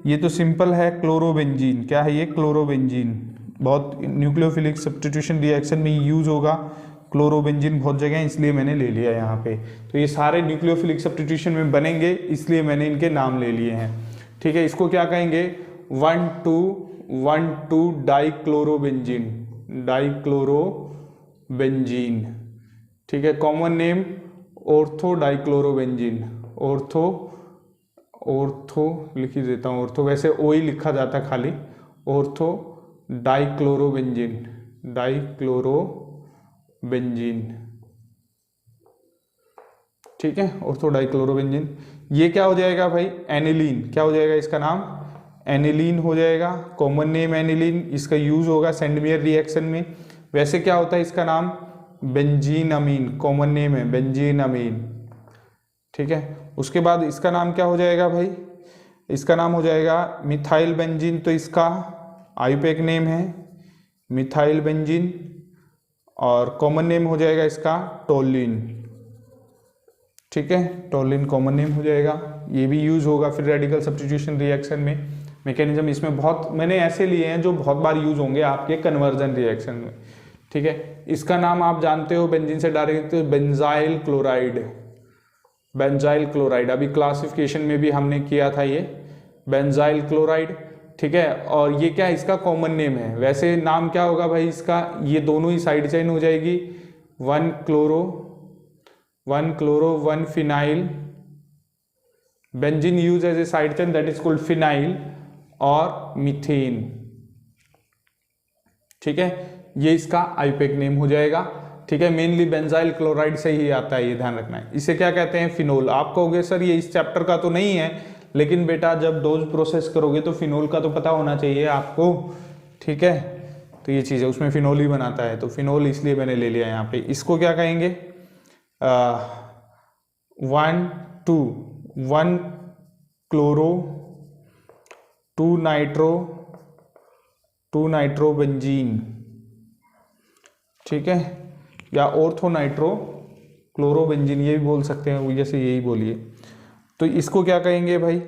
ये तो सिंपल है, क्लोरोबेंजीन। क्या है ये, क्लोरोबेंजीन, बहुत न्यूक्लियोफिलिक सब्स्टिट्यूशन रिएक्शन में यूज होगा क्लोरोबेंजीन बहुत जगह, इसलिए मैंने ले लिया यहाँ पे। तो ये सारे न्यूक्लियोफिलिक सब्स्टिट्यूशन में बनेंगे, इसलिए मैंने इनके नाम ले लिए हैं, ठीक है। इसको क्या कहेंगे 1,2 डाइक्लोरोबेंजीन, ठीक है। Common name ortho dichlorobenzene, ortho लिख ही देता हूँ, ऑर्थो वैसे ओ ही लिखा जाता है खाली, ऑर्थो डाइक्लोरोबेंजीन, ठीक है, ऑर्थो डाइक्लोरोबेंजीन। ये क्या हो जाएगा भाई, एनिलीन, क्या हो जाएगा इसका नाम, एनिलीन हो जाएगा, कॉमन नेम एनिलीन, इसका यूज होगा सेंडमेयर रिएक्शन में। वैसे क्या होता है इसका नाम, बेंजीन अमीन, कॉमन नेम है बेंजीन अमीन, ठीक है। उसके बाद इसका नाम क्या हो जाएगा भाई, इसका नाम हो जाएगा मिथाइल बेंजीन, तो इसका आईयूपैक नेम है मिथाइल बेंजीन, और कॉमन नेम हो जाएगा इसका टोलिन, ठीक है, टोलिन कॉमन नेम हो जाएगा। ये भी यूज होगा फिर रेडिकल सब्स्टिट्यूशन रिएक्शन में। मैकेनिज्म इसमें बहुत मैंने ऐसे लिए हैं जो बहुत बार यूज होंगे आपके कन्वर्जन रिएक्शन में, ठीक है। इसका नाम आप जानते हो बेंजीन से डायरेक्ट, बेंजाइल क्लोराइड, अभी क्लासिफिकेशन में भी हमने किया था ये बेंजाइल क्लोराइड, ठीक है। और ये क्या इसका कॉमन नेम है, वैसे नाम क्या होगा भाई इसका, ये दोनों ही साइड चेन हो जाएगी, 1 chloro 1 phenyl, benzene use as a side chain that is called phenyl और मीथेन, ठीक है। ये इसका आईयूपैक नेम हो जाएगा, ठीक है। मेनली बेंजाइल क्लोराइड से ही आता है, ये ध्यान रखना है। इसे क्या कहते हैं, फिनोल। आप कहोगे सर ये इस चैप्टर का तो नहीं है, लेकिन बेटा जब डोज प्रोसेस करोगे तो फिनोल का तो पता होना चाहिए आपको, ठीक है। तो ये चीज़ है, उसमें फिनोल ही बनाता है, तो फिनोल इसलिए मैंने ले लिया यहाँ पे। इसको क्या कहेंगे 1 क्लोरो 2 नाइट्रोबेंजीन, ठीक है, या ऑर्थो नाइट्रो क्लोरोबेंजीन ये भी बोल सकते हैं, जैसे यही बोलिए। तो इसको क्या कहेंगे भाई,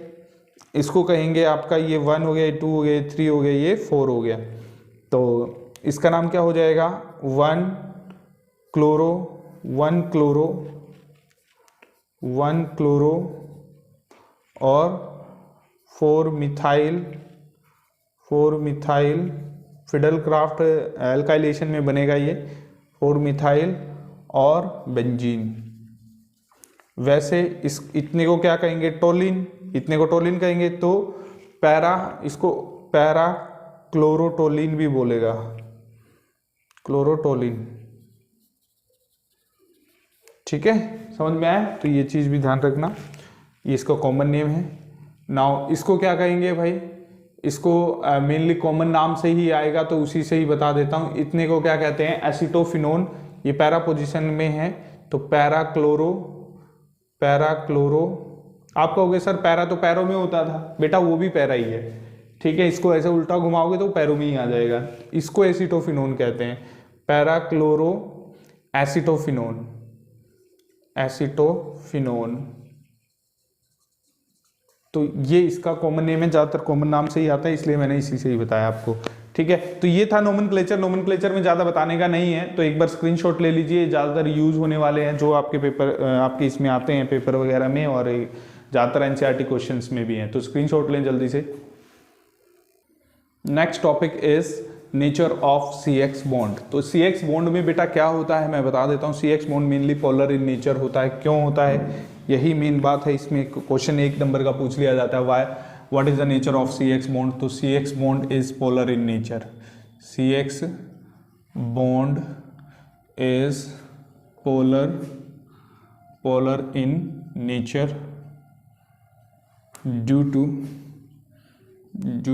इसको कहेंगे आपका ये 1 हो गया, 2 हो गया, 3 हो गया, ये 4 हो गया। तो इसका नाम क्या हो जाएगा 1 क्लोरो और 4 मिथाइल फिडेलक्राफ्ट एल्काइलेशन में बनेगा ये 4 मिथाइल और बेंजीन। वैसे इतने को क्या कहेंगे टोलिन, इतने को टोलिन कहेंगे, तो इसको पैरा क्लोरोटोलिन भी बोलेगा, क्लोरोटोलिन, ठीक है, समझ में आया। तो ये चीज भी ध्यान रखना, ये इसका कॉमन नेम है। नाउ इसको क्या कहेंगे भाई, इसको मेनली कॉमन नाम से ही आएगा तो उसी से ही बता देता हूँ। इतने को क्या कहते हैं एसिटोफिनोन, ये पैरा पोजीशन में है, तो पैरा क्लोरो। आप कहोगे सर पैरा तो पैरों में होता था, बेटा वो भी पैरा ही है, ठीक है। इसको ऐसे उल्टा घुमाओगे तो पैरों में ही आ जाएगा, इसको एसिटोफिनोन कहते हैं, पैरा क्लोरो एसिटोफिनोन। तो ये इसका कॉमन नेम है, ज़्यादातर कॉमन नाम से ही आता है, इसलिए मैंने इसी से ही बताया आपको, ठीक है। तो ये था नोमेनक्लेचर। नोमेनक्लेचर में ज़्यादा बताने का नहीं है, तो एक बार स्क्रीनशॉट ले लीजिए। ज़्यादातर यूज़ होने वाले हैं जो आपके पेपर आपके इसमें आते हैं पेपर वगैरह में, और ज़्यादातर एनसीईआरटी क्वेश्चंस में भी हैं, तो स्क्रीनशॉट लें जल्दी से। Next topic is nature of CX bond. तो CX बॉन्ड में बेटा क्या होता है मैं बता देता हूँ। CX bond mainly polar in nature होता है। क्यों होता है, यही मेन बात है। इसमें क्वेश्चन 1 नंबर का पूछ लिया जाता है, why what is the nature of CX bond. तो CX bond is polar in nature. CX bond is polar in nature due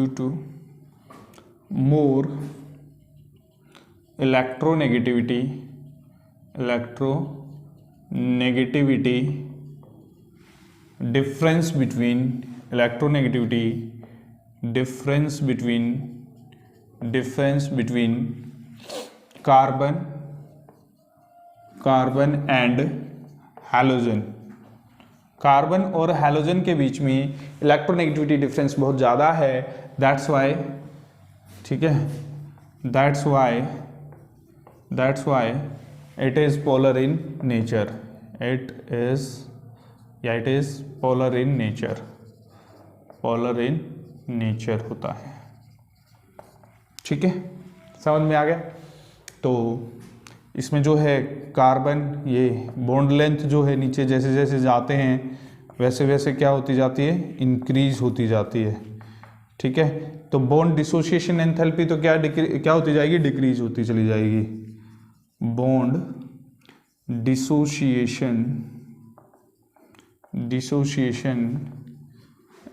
to more electronegativity difference between carbon and halogen। Carbon और halogen के बीच में electronegativity difference बहुत ज़्यादा है, that's Y, ठीक है, that's why it is polar in nature. It is polar in nature होता है, ठीक है, समझ में आ गया। तो इसमें जो है कार्बन, ये बॉन्ड लेंथ जो है नीचे जैसे जैसे जाते हैं वैसे वैसे क्या होती जाती है, इंक्रीज होती जाती है, ठीक है। तो बॉन्ड डिसोसिएशन एंथैल्पी तो क्या होती जाएगी, डिक्रीज होती चली जाएगी। Bond dissociation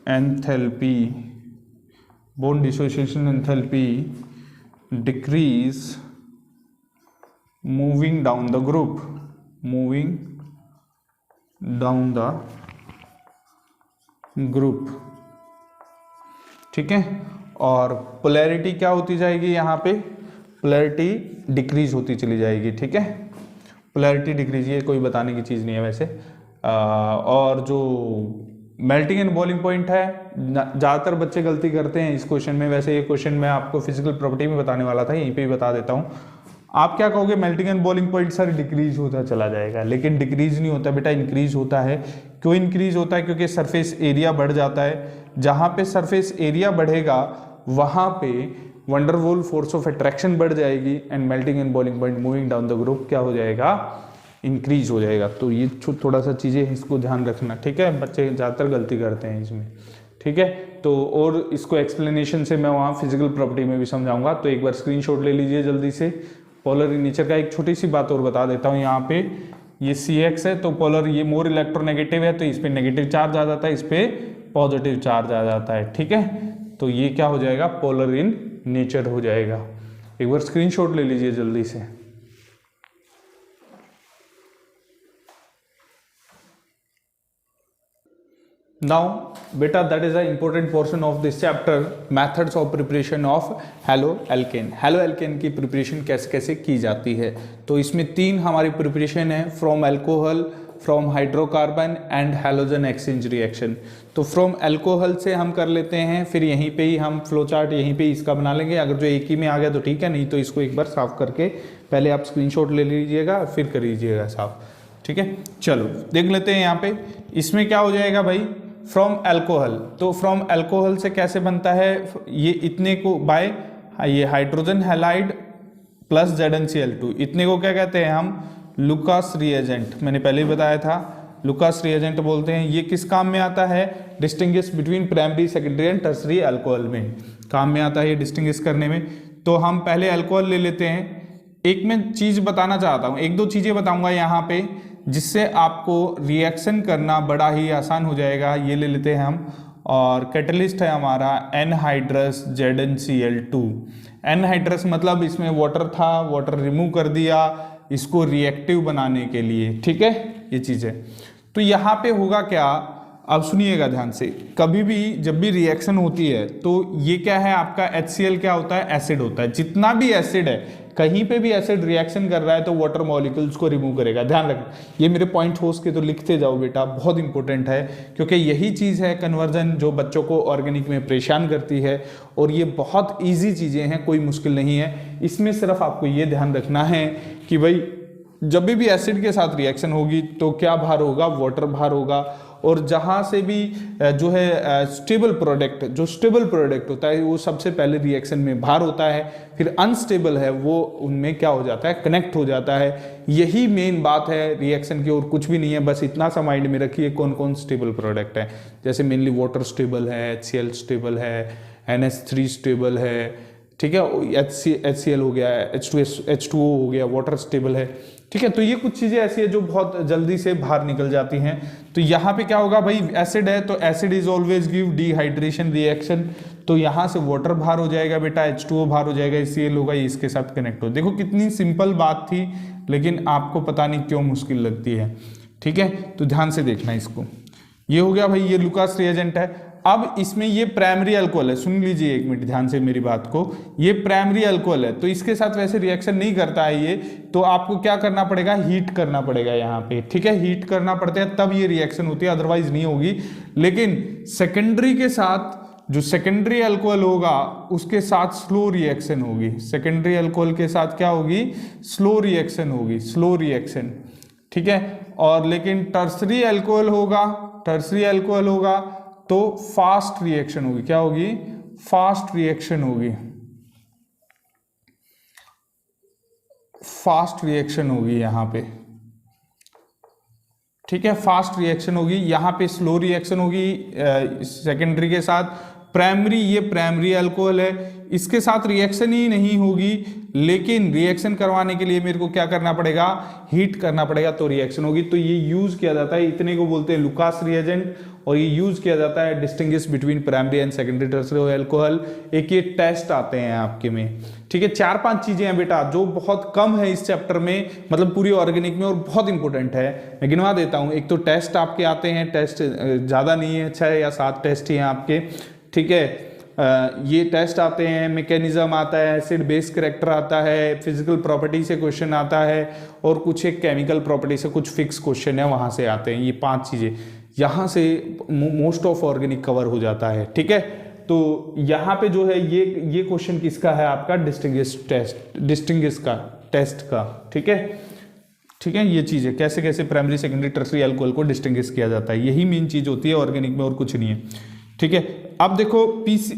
enthalpy decrease moving down the group, ठीक है। और पोलैरिटी क्या होती जाएगी, यहाँ पे पोलैरिटी डिक्रीज होती चली जाएगी, ठीक है। पोलैरिटी डिक्रीज, ये कोई बताने की चीज़ नहीं है वैसे। और जो मेल्टिंग एंड बॉइलिंग पॉइंट है, ज़्यादातर बच्चे गलती करते हैं इस क्वेश्चन में। वैसे ये क्वेश्चन मैं आपको फिजिकल प्रॉपर्टी में बताने वाला था, यहीं पे भी बता देता हूँ। आप क्या कहोगे, melting and boiling point sir decrease होता चला जाएगा, लेकिन डिक्रीज नहीं होता बेटा, इंक्रीज होता है। क्यों इंक्रीज होता है, क्योंकि सरफेस एरिया बढ़ जाता है। जहाँ पे सरफेस एरिया बढ़ेगा वहाँ पे वंडरवॉल फोर्स ऑफ अट्रैक्शन बढ़ जाएगी, and melting and boiling point moving down the group क्या हो जाएगा, इंक्रीज हो जाएगा। तो ये थोड़ा सा चीज़ें इसको ध्यान रखना, ठीक है। बच्चे ज़्यादातर गलती करते हैं इसमें, ठीक है। तो और इसको एक्सप्लेनेशन से मैं वहाँ फिजिकल प्रॉपर्टी में भी समझाऊंगा। तो एक बार स्क्रीनशॉट ले लीजिए जल्दी से। पोलर इन नेचर का एक छोटी सी बात और बता देता हूँ। यहाँ पे ये CX है, तो पोलर, ये मोर इलेक्ट्रोनेगेटिव है, तो इस पे नेगेटिव चार्ज आ जाता है, इस पे पॉजिटिव चार्ज आ जाता है, ठीक है। तो ये क्या हो जाएगा, पोलर इन नेचर हो जाएगा। एक बार स्क्रीनशॉट ले लीजिए जल्दी से। Now beta, that is the important portion of this chapter, methods of preparation of haloalkane। haloalkane की प्रिपरेशन कैसे कैसे की जाती है। तो इसमें 3 हमारी प्रिपरेशन है, from alcohol, from hydrocarbon and halogen exchange reaction. तो फ्रॉम अल्कोहल से हम कर लेते हैं, फिर यहीं पे ही हम फ्लो चार्ट यहीं पे इसका बना लेंगे। अगर जो एक ही में आ गया तो ठीक है, नहीं तो इसको एक बार साफ करके पहले आप स्क्रीनशॉट ले लीजिएगा, फिर कर लीजिएगा साफ, ठीक है। चलो देख लेते हैं यहाँ पे इसमें क्या हो जाएगा भाई, फ्रॉम अल्कोहल। तो फ्रॉम अल्कोहल से कैसे बनता है, ये इतने को बाय ये हाइड्रोजन हैलाइड प्लस ZnCl2, इतने को क्या कहते हैं हम, लुकास रिएजेंट। मैंने पहले ही बताया था, लुकास रिएजेंट बोलते हैं। ये किस काम में आता है, distinguish between primary, secondary and tertiary alcohol में काम में आता है ये डिस्टिंग्विश करने में। तो हम पहले अल्कोहल ले लेते हैं। एक मैं चीज़ बताना चाहता हूँ, 1-2 चीज़ें बताऊँगा यहाँ पे, जिससे आपको रिएक्शन करना बड़ा ही आसान हो जाएगा। ये ले लेते हैं हम, और कैटलिस्ट है हमारा एनहाइड्रस ZnCl2। एनहाइड्रस मतलब इसमें वाटर था, वाटर रिमूव कर दिया इसको रिएक्टिव बनाने के लिए, ठीक है, ये चीज़ है। तो यहाँ पे होगा क्या, अब सुनिएगा ध्यान से। कभी भी जब भी रिएक्शन होती है तो ये क्या है आपका HCl क्या होता है, एसिड होता है। जितना भी एसिड है कहीं पे भी एसिड रिएक्शन कर रहा है तो वाटर मॉलिक्यूल्स को रिमूव करेगा। ध्यान रखना, ये मेरे पॉइंट हो के तो लिखते जाओ बेटा, बहुत इंपॉर्टेंट है, क्योंकि यही चीज़ है कन्वर्जन जो बच्चों को ऑर्गेनिक में परेशान करती है। और ये बहुत ईजी चीज़ें हैं, कोई मुश्किल नहीं है। इसमें सिर्फ आपको ये ध्यान रखना है कि भाई जब भी एसिड के साथ रिएक्शन होगी तो क्या बाहर होगा, वाटर बाहर होगा। और जहाँ से भी जो है स्टेबल प्रोडक्ट, जो स्टेबल प्रोडक्ट होता है वो सबसे पहले रिएक्शन में बाहर होता है, फिर अनस्टेबल है वो उनमें क्या हो जाता है, कनेक्ट हो जाता है। यही मेन बात है रिएक्शन की, और कुछ भी नहीं है। बस इतना सा माइंड में रखिए कौन कौन स्टेबल प्रोडक्ट है। जैसे मेनली वाटर स्टेबल है, HCl स्टेबल है, NH3 स्टेबल है, ठीक है, HCl हो गया, H2O हो गया, वाटर स्टेबल है, ठीक है। तो ये कुछ चीज़ें ऐसी है जो बहुत जल्दी से बाहर निकल जाती हैं। तो यहाँ पे क्या होगा भाई, एसिड है तो acid is always give dehydration reaction, तो यहाँ से वाटर बाहर हो जाएगा बेटा, H2O बाहर हो जाएगा, HCl होगा, ये इसके साथ कनेक्ट हो। देखो कितनी सिंपल बात थी, लेकिन आपको पता नहीं क्यों मुश्किल लगती है, ठीक है। तो ध्यान से देखना इसको। ये हो गया भाई, ये लुकास रिएजेंट है। अब इसमें ये प्राइमरी अल्कोहल है, सुन लीजिए एक मिनट ध्यान से मेरी बात को। ये प्राइमरी अल्कोहल है तो इसके साथ वैसे रिएक्शन नहीं करता है ये, तो आपको क्या करना पड़ेगा, हीट करना पड़ेगा यहाँ पे, ठीक है। हीट करना पड़ता है तब ये रिएक्शन होती है, अदरवाइज नहीं होगी। लेकिन सेकेंडरी के साथ जो सेकेंडरी अल्कोहल होगा उसके साथ स्लो रिएक्शन होगी। सेकेंडरी अल्कोहल के साथ क्या होगी, स्लो रिएक्शन होगी, स्लो रिएक्शन, ठीक है। और लेकिन टर्सरी अल्कोहल होगा, टर्सरी अल्कोहल होगा तो फास्ट रिएक्शन होगी। क्या होगी, फास्ट रिएक्शन होगी, फास्ट रिएक्शन होगी यहाँ पे, ठीक है, फास्ट रिएक्शन होगी। यहाँ पे स्लो रिएक्शन होगी सेकेंडरी के साथ। प्राइमरी, ये प्राइमरी अल्कोहल है, इसके साथ रिएक्शन ही नहीं होगी, लेकिन रिएक्शन करवाने के लिए मेरे को क्या करना पड़ेगा, हीट करना पड़ेगा तो रिएक्शन होगी। तो ये यूज किया जाता है, इतने को बोलते हैं लुकास रिएजेंट, और ये यूज किया जाता है distinguish between primary and secondary tertiary alcohol. एक ये टेस्ट आते हैं आपके में, ठीक है। 4-5 चीजें हैं बेटा जो बहुत कम है इस चैप्टर में, मतलब पूरी ऑर्गेनिक में, और बहुत इंपॉर्टेंट है। मैं गिनवा देता हूं। एक तो टेस्ट आपके आते हैं, टेस्ट ज्यादा नहीं है, 6 या 7 टेस्ट ही हैं आपके, ठीक है। ये टेस्ट आते हैं, मैकेनिज्म आता है, एसिड बेस करैक्टर आता है, फिजिकल प्रॉपर्टी से क्वेश्चन आता है, और कुछ एक केमिकल प्रॉपर्टी से कुछ फिक्स क्वेश्चन है वहां से आते हैं। ये 5 चीजें यहाँ से मोस्ट ऑफ ऑर्गेनिक कवर हो जाता है, ठीक है। तो यहाँ पे जो है ये क्वेश्चन किसका है, आपका डिस्टिंग्विश टेस्ट, डिस्टिंग्विश का टेस्ट का, ठीक है, ठीक है। ये चीज़ है कैसे कैसे प्राइमरी सेकेंडरी टर्सरी अल्कोहल को डिस्टिंग्विश किया जाता है, यही मेन चीज होती है ऑर्गेनिक में, और कुछ नहीं है, ठीक है। अब देखो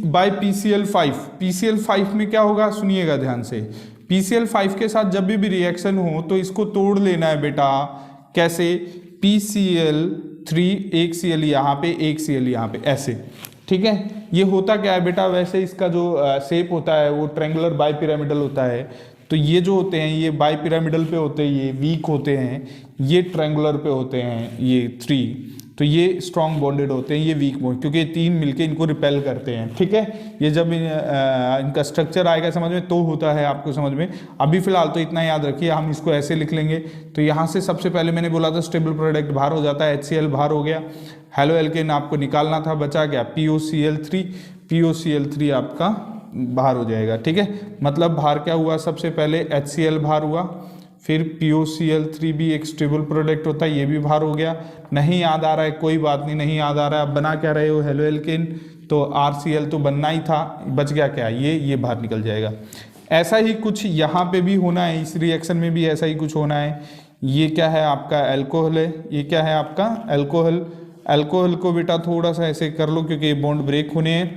बाय PCl5, PCl5 में क्या होगा, सुनिएगा ध्यान से। PCl5 के साथ जब भी रिएक्शन हो तो इसको तोड़ लेना है बेटा। कैसे, PCl3, एक Cl यहाँ पे, एक Cl यहाँ पे, ऐसे, ठीक है। ये होता क्या है बेटा, वैसे इसका जो शेप होता है वो ट्रायंगुलर बाई पिरामिडल होता है। तो ये जो होते हैं ये बाई पिरामिडल पे होते हैं, ये वीक होते हैं, ये ट्रायंगुलर पे होते हैं, ये 3, तो ये स्ट्रॉन्ग बॉन्डेड होते हैं, ये वीक बॉन्ड, क्योंकि ये 3 मिलके इनको रिपेल करते हैं, ठीक है। ये जब इनका स्ट्रक्चर आएगा समझ में तो होता है आपको समझ में। अभी फिलहाल तो इतना याद रखिए, हम इसको ऐसे लिख लेंगे। तो यहाँ से सबसे पहले मैंने बोला था स्टेबल प्रोडक्ट बाहर हो जाता है, HCl बाहर हो गया, हेलो एल्केन आपको निकालना था, बचा गया POCl3, POCl3 आपका बाहर हो जाएगा, ठीक है। मतलब बाहर क्या हुआ, सबसे पहले HCl बाहर हुआ, फिर POCl3 भी एक स्टेबल प्रोडक्ट होता है, ये भी बाहर हो गया। नहीं याद आ रहा है कोई बात नहीं, नहीं याद आ रहा है, अब बना क्या रहे हो, हेलो एल्केन, तो RCl तो बनना ही था, बच गया क्या, ये बाहर निकल जाएगा। ऐसा ही कुछ यहाँ पे भी होना है, इस रिएक्शन में भी ऐसा ही कुछ होना है। ये क्या है आपका, एल्कोहल है, ये क्या है आपका, एल्कोहल। एल्कोहल को बेटा थोड़ा सा ऐसे कर लो क्योंकि ये बॉन्ड ब्रेक होने हैं,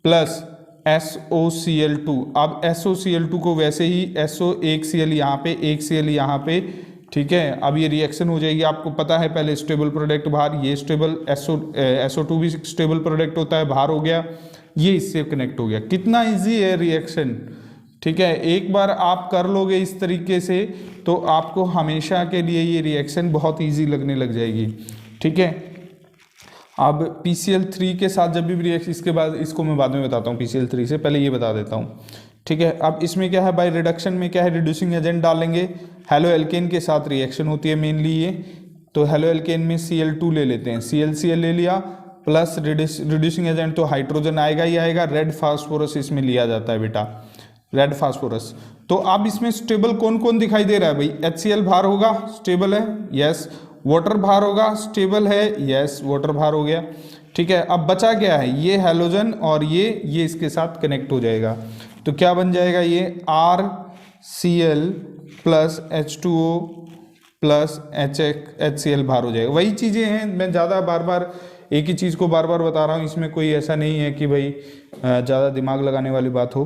प्लस SOCl2। अब SOCl2 को वैसे ही SO, एक Cl यहाँ पे, एक Cl यहाँ पे, ठीक है। अब ये रिएक्शन हो जाएगी, आपको पता है पहले स्टेबल प्रोडक्ट बाहर, ये स्टेबल SO2 भी स्टेबल प्रोडक्ट होता है, बाहर हो गया, ये इससे कनेक्ट हो गया। कितना इजी है रिएक्शन, ठीक है। एक बार आप कर लोगे इस तरीके से तो आपको हमेशा के लिए ये रिएक्शन बहुत ईजी लगने लग जाएगी, ठीक है। अब PCl3 के साथ जब भी रिएक्शन, इसके बाद इसको मैं बाद में बताता हूँ, PCl3 से पहले ये बता देता हूँ, ठीक है। अब इसमें क्या है, बाय रिडक्शन में क्या है, रिड्यूसिंग एजेंट डालेंगे, हेलो एल्केन के साथ रिएक्शन होती है मेनली ये, तो हेलो एल्केन में Cl2 ले लेते हैं, ClCl ले लिया, प्लस रिड्यूसिंग एजेंट तो हाइड्रोजन आएगा ही आएगा, रेड फास्फोरस इसमें लिया जाता है बेटा, रेड फास्फोरस। तो अब इसमें स्टेबल कौन कौन दिखाई दे रहा है भाई? HCl भार होगा, स्टेबल है, यस। वाटर भार होगा, स्टेबल है, यस, वाटर भार हो गया। ठीक है, अब बचा क्या है? ये हैलोजन और ये इसके साथ कनेक्ट हो जाएगा, तो क्या बन जाएगा? ये RCl plus H2O plus HCl भार हो जाएगा। वही चीज़ें हैं, मैं ज़्यादा बार बार एक ही चीज़ को बार बार बता रहा हूँ, इसमें कोई ऐसा नहीं है कि भाई ज़्यादा दिमाग लगाने वाली बात हो।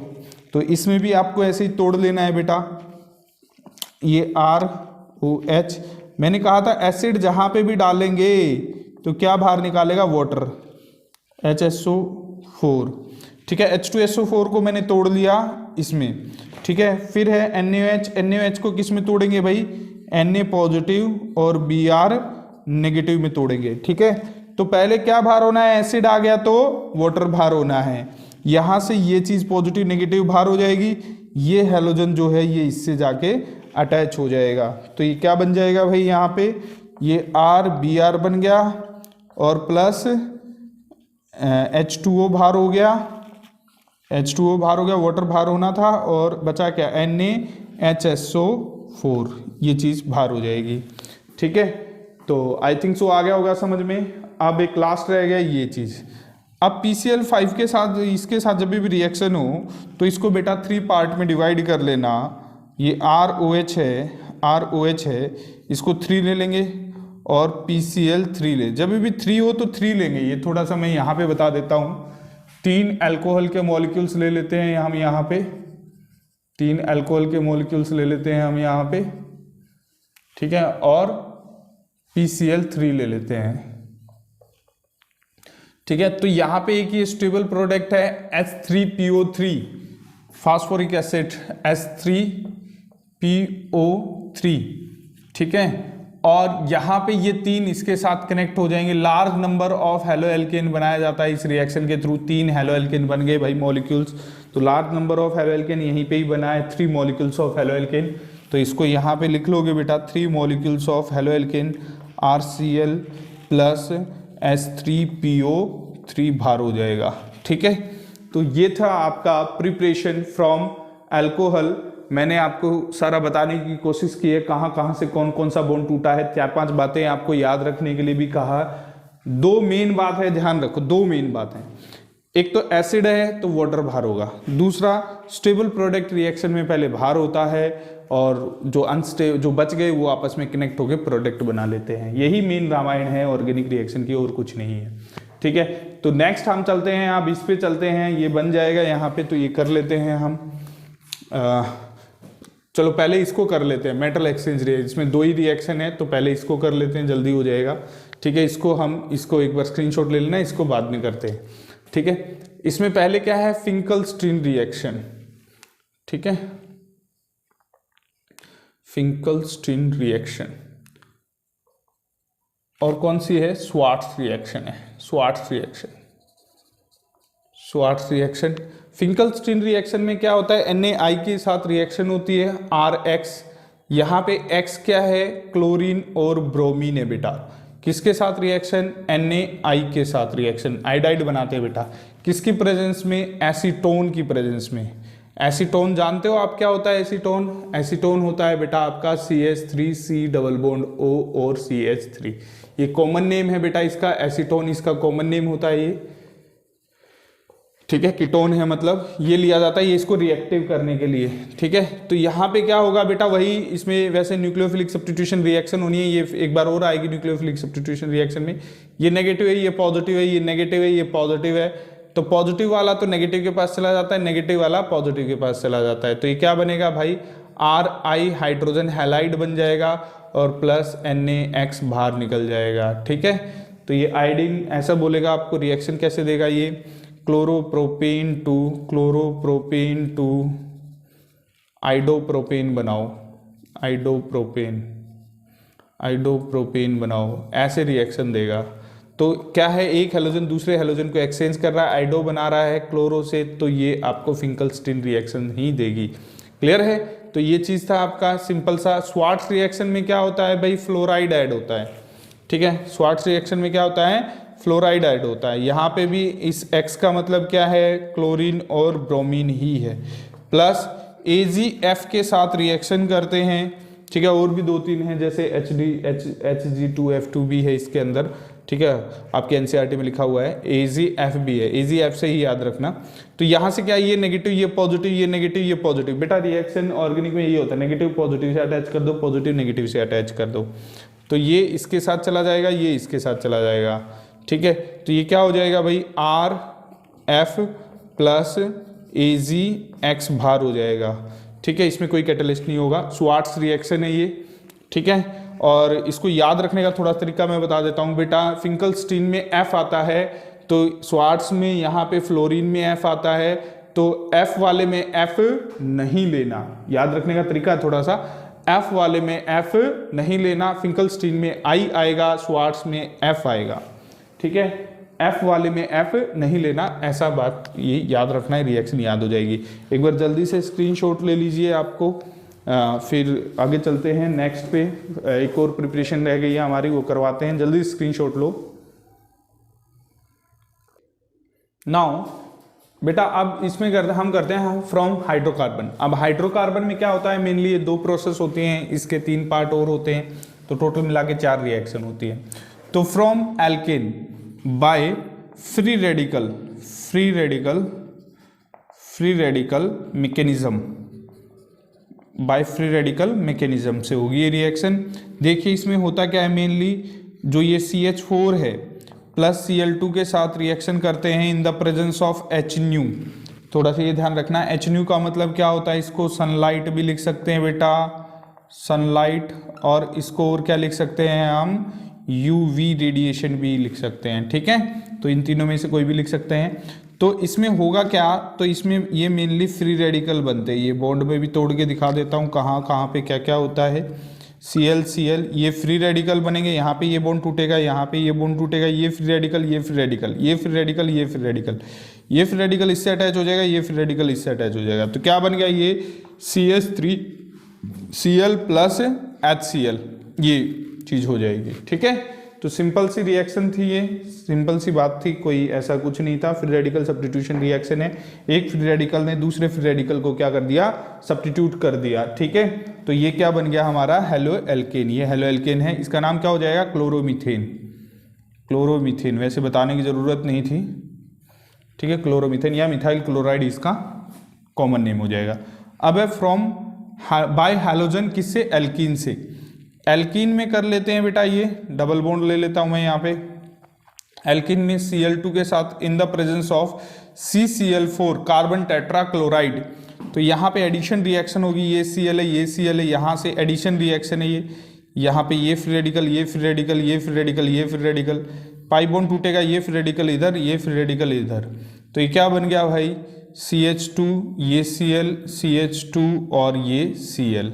तो इसमें भी आपको ऐसे ही तोड़ लेना है बेटा। ये ROH, मैंने कहा था एसिड जहाँ पे भी डालेंगे तो क्या बाहर निकालेगा? Water, HSO4। ठीक है, H2SO4 को मैंने तोड़ लिया इसमें। ठीक है, फिर है NaOH को किस में तोड़ेंगे भाई? Na पॉजिटिव और Br नेगेटिव में तोड़ेंगे। ठीक है, तो पहले क्या भार होना है? एसिड आ गया तो वाटर भार होना है। यहाँ से ये चीज़ पॉजिटिव नेगेटिव भार हो जाएगी, ये हैलोजन जो है ये इससे जाके अटैच हो जाएगा। तो ये क्या बन जाएगा भाई? यहाँ पे ये RBr बन गया और प्लस H2O भार हो गया, H2O भार हो गया, वाटर भार होना था, और बचा क्या? NaHSO4, ये चीज़ भार हो जाएगी। ठीक है, तो आई थिंक सो आ गया होगा समझ में। अब एक लास्ट रह गया ये चीज़। अब PCl5 के साथ, इसके साथ जब भी रिएक्शन हो तो इसको बेटा 3 पार्ट में डिवाइड कर लेना। ये ROH है, इसको 3 ले लेंगे और PCl3 ले। जब भी 3 हो तो 3 लेंगे, ये थोड़ा सा मैं यहाँ पे बता देता हूँ। 3 अल्कोहल के मॉलिक्यूल्स ले लेते हैं हम यहाँ पे, 3 अल्कोहल के मॉलिक्यूल्स ले लेते हैं हम यहाँ पे। ठीक है, और PCl3 ले लेते हैं। ठीक है, तो यहाँ पे एक ये स्टेबल प्रोडक्ट है H3PO3 फास्फोरिक एसिड, H3PO3। ठीक है, और यहाँ पे ये 3 इसके साथ कनेक्ट हो जाएंगे। Large number of halo alkane बनाया जाता है इस रिएक्शन के थ्रू। 3 हेलो एल्केन बन गए भाई मॉलिक्यूल्स, तो large number of halo alkane यहीं पे ही बना है, 3 मॉलिक्यूल्स ऑफ हेलो एल्केन। तो इसको यहाँ पे लिख लोगे बेटा, 3 molecules of halo alkane RCl plus H3PO3 भार हो जाएगा। ठीक है, तो ये था आपका प्रिपरेशन फ्रॉम अल्कोहल। मैंने आपको सारा बताने की कोशिश की है, कहाँ कहाँ से कौन कौन सा बॉन्ड टूटा है। 4-5 बातें आपको याद रखने के लिए भी कहा। 2 मेन बात है, ध्यान रखो, 2 मेन बात है। एक तो एसिड है तो वाटर भार होगा, दूसरा स्टेबल प्रोडक्ट रिएक्शन में पहले भार होता है और जो बच गए वो आपस में कनेक्ट होकर प्रोडक्ट बना लेते हैं। यही मेन रामायण है ऑर्गेनिक रिएक्शन की, और कुछ नहीं है। ठीक है, तो नेक्स्ट हम चलते हैं, आप इस पे चलते हैं, ये बन जाएगा यहाँ पे, तो ये कर लेते हैं हम। चलो पहले इसको कर लेते हैं, मेटल एक्सचेंज रिएक्शन। इसमें 2 ही रिएक्शन है, तो पहले इसको कर लेते हैं, जल्दी हो जाएगा। ठीक है, इसको एक बार स्क्रीनशॉट ले लेना, इसको बाद में करते हैं। ठीक है, इसमें पहले क्या है? Finkel-Stein reaction. ठीक है, फिंकल-स्टीन रिएक्शन, और कौन सी है? स्वार्ट्ज रिएक्शन है, स्वार्ट्ज रिएक्शन। फिंकल-स्टीन रिएक्शन में क्या होता है? NaI के साथ रिएक्शन होती है, RX। यहाँ पे X क्या है? क्लोरीन और ब्रोमीन है बेटा। किसके साथ रिएक्शन? NaI के साथ रिएक्शन, आयोडाइड बनाते हैं बेटा। किसकी प्रेजेंस में? एसीटोन की प्रेजेंस में। एसीटोन जानते हो आप क्या होता है? एसीटोन होता है बेटा आपका CH3C डबल बॉन्ड O और CH3। ये कॉमन नेम है बेटा इसका, एसीटोन इसका कॉमन नेम होता है ये। ठीक है, कीटोन है मतलब, ये लिया जाता है ये इसको रिएक्टिव करने के लिए। ठीक है, तो यहाँ पे क्या होगा बेटा? वही इसमें वैसे न्यूक्लियोफिलिक सब्स्टिट्यूशन रिएक्शन होनी है। ये एक बार और आएगी न्यूक्लियोफिलिक सब्स्टिट्यूशन रिएक्शन में। ये नेगेटिव है, ये पॉजिटिव है, ये नेगेटिव है, ये पॉजिटिव है। तो पॉजिटिव वाला तो नेगेटिव के पास चला जाता है, नेगेटिव वाला पॉजिटिव के पास चला जाता है। तो ये क्या बनेगा भाई? RI हाइड्रोजन हैलाइड बन जाएगा और प्लस NaX बाहर निकल जाएगा। ठीक है, तो ये आयोडीन ऐसा बोलेगा आपको, रिएक्शन कैसे देगा? ये क्लोरोप्रोपेन टू आइडोप्रोपेन बनाओ, आइडोप्रोपेन बनाओ, ऐसे रिएक्शन देगा। तो क्या है? एक हैलोजन दूसरे हैलोजन को एक्सचेंज कर रहा है, आइडो बना रहा है क्लोरो से, तो ये आपको फिंकल-स्टीन रिएक्शन ही देगी। क्लियर है? तो ये चीज़ था आपका सिंपल सा। स्वार्ट्ज रिएक्शन में क्या होता है भाई? फ्लोराइड ऐड होता है। ठीक है, स्वार्ट्ज रिएक्शन में क्या होता है? फ्लोराइड ऐड होता है। यहाँ पे भी इस X का मतलब क्या है? क्लोरीन और ब्रोमीन ही है, प्लस AgF के साथ रिएक्शन करते हैं, ठीक है। और भी 2-3 हैं, जैसे Hg2F2 भी है इसके अंदर, ठीक है, आपके एनसीईआरटी में लिखा हुआ है। AgF भी है, AgF से ही याद रखना। तो यहाँ से क्या, ये नेगेटिव, ये पॉजिटिव, ये नेगेटिव, ये पॉजिटिव। बेटा रिएक्शन ऑर्गेनिक में ये होता है, नेगेटिव पॉजिटिव से अटैच कर दो, पॉजिटिव नेगेटिव से अटैच कर दो। तो ये इसके साथ चला जाएगा, ये इसके साथ चला जाएगा, ठीक है। तो ये क्या हो जाएगा भाई, RF प्लस AgX बाहर हो जाएगा, ठीक है। इसमें कोई कैटलिस्ट नहीं होगा, स्वार्ट्स रिएक्शन है ये, ठीक है। और इसको याद रखने का थोड़ा तरीका मैं बता देता हूँ बेटा। फिंकलस्टीन में F आता है, तो स्वार्ट्स में यहाँ पे फ्लोरीन में F आता है, तो F वाले में F नहीं लेना। याद रखने का तरीका थोड़ा सा, F वाले में F नहीं लेना, फिंकलस्टीन में I आएगा, स्वार्ट्स में F आएगा, ठीक है। F वाले में F नहीं लेना, ऐसा बात ये याद रखना है, रिएक्शन याद हो जाएगी। एक बार जल्दी से स्क्रीनशॉट ले लीजिए आपको, फिर आगे चलते हैं नेक्स्ट पे। एक और प्रिपरेशन रह गई है हमारी, वो करवाते हैं, जल्दी स्क्रीनशॉट लो। नाउ बेटा अब इसमें हम करते हैं फ्रॉम हाइड्रोकार्बन। अब हाइड्रोकार्बन में क्या होता है, मेनली ये 2 प्रोसेस होती हैं, इसके 3 पार्ट और होते हैं, तो टोटल मिला के 4 रिएक्शन होती है। तो from alkane by free radical mechanism, by free radical mechanism से होगी ये रिएक्शन। देखिए इसमें होता क्या है, मेनली जो ये CH4 है प्लस Cl2 के साथ रिएक्शन करते हैं in the presence of HNu। थोड़ा सा ये ध्यान रखना है, HNu का मतलब क्या होता है, इसको सनलाइट भी लिख सकते हैं बेटा, सनलाइट, और इसको और क्या लिख सकते हैं हम, UV रेडिएशन भी लिख सकते हैं, ठीक है। तो इन तीनों में से कोई भी लिख सकते हैं। तो इसमें होगा क्या, तो इसमें ये मेनली फ्री रेडिकल बनते हैं। ये बॉन्ड में भी तोड़ के दिखा देता हूँ कहाँ कहाँ पे क्या क्या होता है। Cl ये फ्री रेडिकल बनेंगे, यहाँ पे ये बॉन्ड टूटेगा, यहाँ पे ये बॉन्ड टूटेगा, ये फ्री रेडिकल, ये फ्री रेडिकल, ये फ्री रेडिकल, ये फ्री रेडिकल, ये फ्री रेडिकल इससे अटैच हो जाएगा, ये फ्री रेडिकल इससे अटैच हो जाएगा। तो क्या बन गया, ये CH3Cl प्लस HCl, ये चीज़ हो जाएगी, ठीक है। तो सिंपल सी रिएक्शन थी, ये सिंपल सी बात थी, कोई ऐसा कुछ नहीं था। फ्री रेडिकल सब्स्टिट्यूशन रिएक्शन है, एक फ्री रेडिकल ने दूसरे फ्री रेडिकल को क्या कर दिया, सब्स्टिट्यूट कर दिया, ठीक है। तो ये क्या बन गया हमारा, हेलो एल्केन। ये हेलो एल्केन है, इसका नाम क्या हो जाएगा, क्लोरोमीथेन। वैसे बताने की जरूरत नहीं थी, ठीक है, क्लोरोमीथेन या मिथाइल क्लोराइड इसका कॉमन नेम हो जाएगा। अब है फ्रॉम बाय हैलोजन, किससे, एल्कीन से। एल्कीन में कर लेते हैं बेटा, ये डबल बॉन्ड ले लेता हूं मैं यहाँ पे। एल्कीन में Cl2 के साथ in the presence of CCl4 carbon tetra chloride, तो यहाँ पे एडिशन रिएक्शन होगी, ये Cl है, ये Cl है, यहाँ से एडिशन रिएक्शन है, ये यहाँ पे ये फ्री रेडिकल, ये फ्री रेडिकल, ये फ्री रेडिकल, ये फ्री रेडिकल, पाई बॉन्ड टूटेगा, ये फ्री रेडिकल इधर, ये फ्री रेडिकल इधर। तो ये क्या बन गया भाई, CH2, ये Cl, CH2 और ये Cl,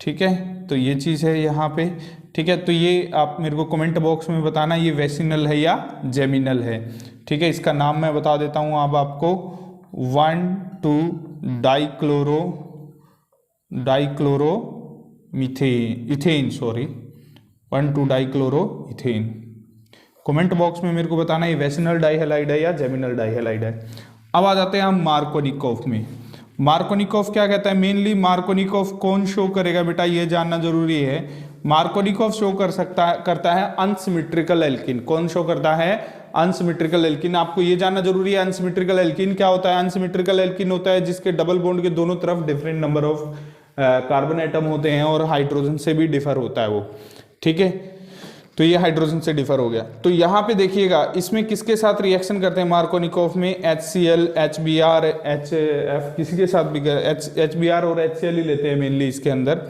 ठीक है। तो ये चीज़ है यहाँ पे, ठीक है। तो ये आप मेरे को कमेंट बॉक्स में बताना ये वेसिनल है या जेमिनल है, ठीक है। इसका नाम मैं बता देता हूँ अब आपको, one two dichloro ethane, sorry one two dichloro ethane. Comment box में मेरे को बताना ये वेसिनल डाइहैलाइड है या जेमिनल डाइहैलाइड है। अब आ जाते हैं हम मार्कोनिकोव में। मार्कोनिकोव क्या कहता है, मेनली मार्कोनिकोव कौन शो करेगा बेटा, ये जानना जरूरी है। मार्कोनिकोव शो करता है अनसिमेट्रिकल एल्कीन। कौन शो करता है, अनसिमेट्रिकल एल्कीन। आपको ये जानना जरूरी है अनसिमेट्रिकल एल्कीन क्या होता है। अनसिमेट्रिकल एल्कीन होता है जिसके डबल बॉन्ड के दोनों तरफ different number of carbon atom होते हैं और हाइड्रोजन से भी डिफर होता है वो, ठीक है। तो ये हाइड्रोजन से डिफर हो गया। तो यहाँ पे देखिएगा इसमें किसके साथ रिएक्शन करते हैं मार्कोनिकोव में, HCl, HBr, HF, किसी के साथ भी HBr और HCl ही लेते हैं मेनली इसके अंदर,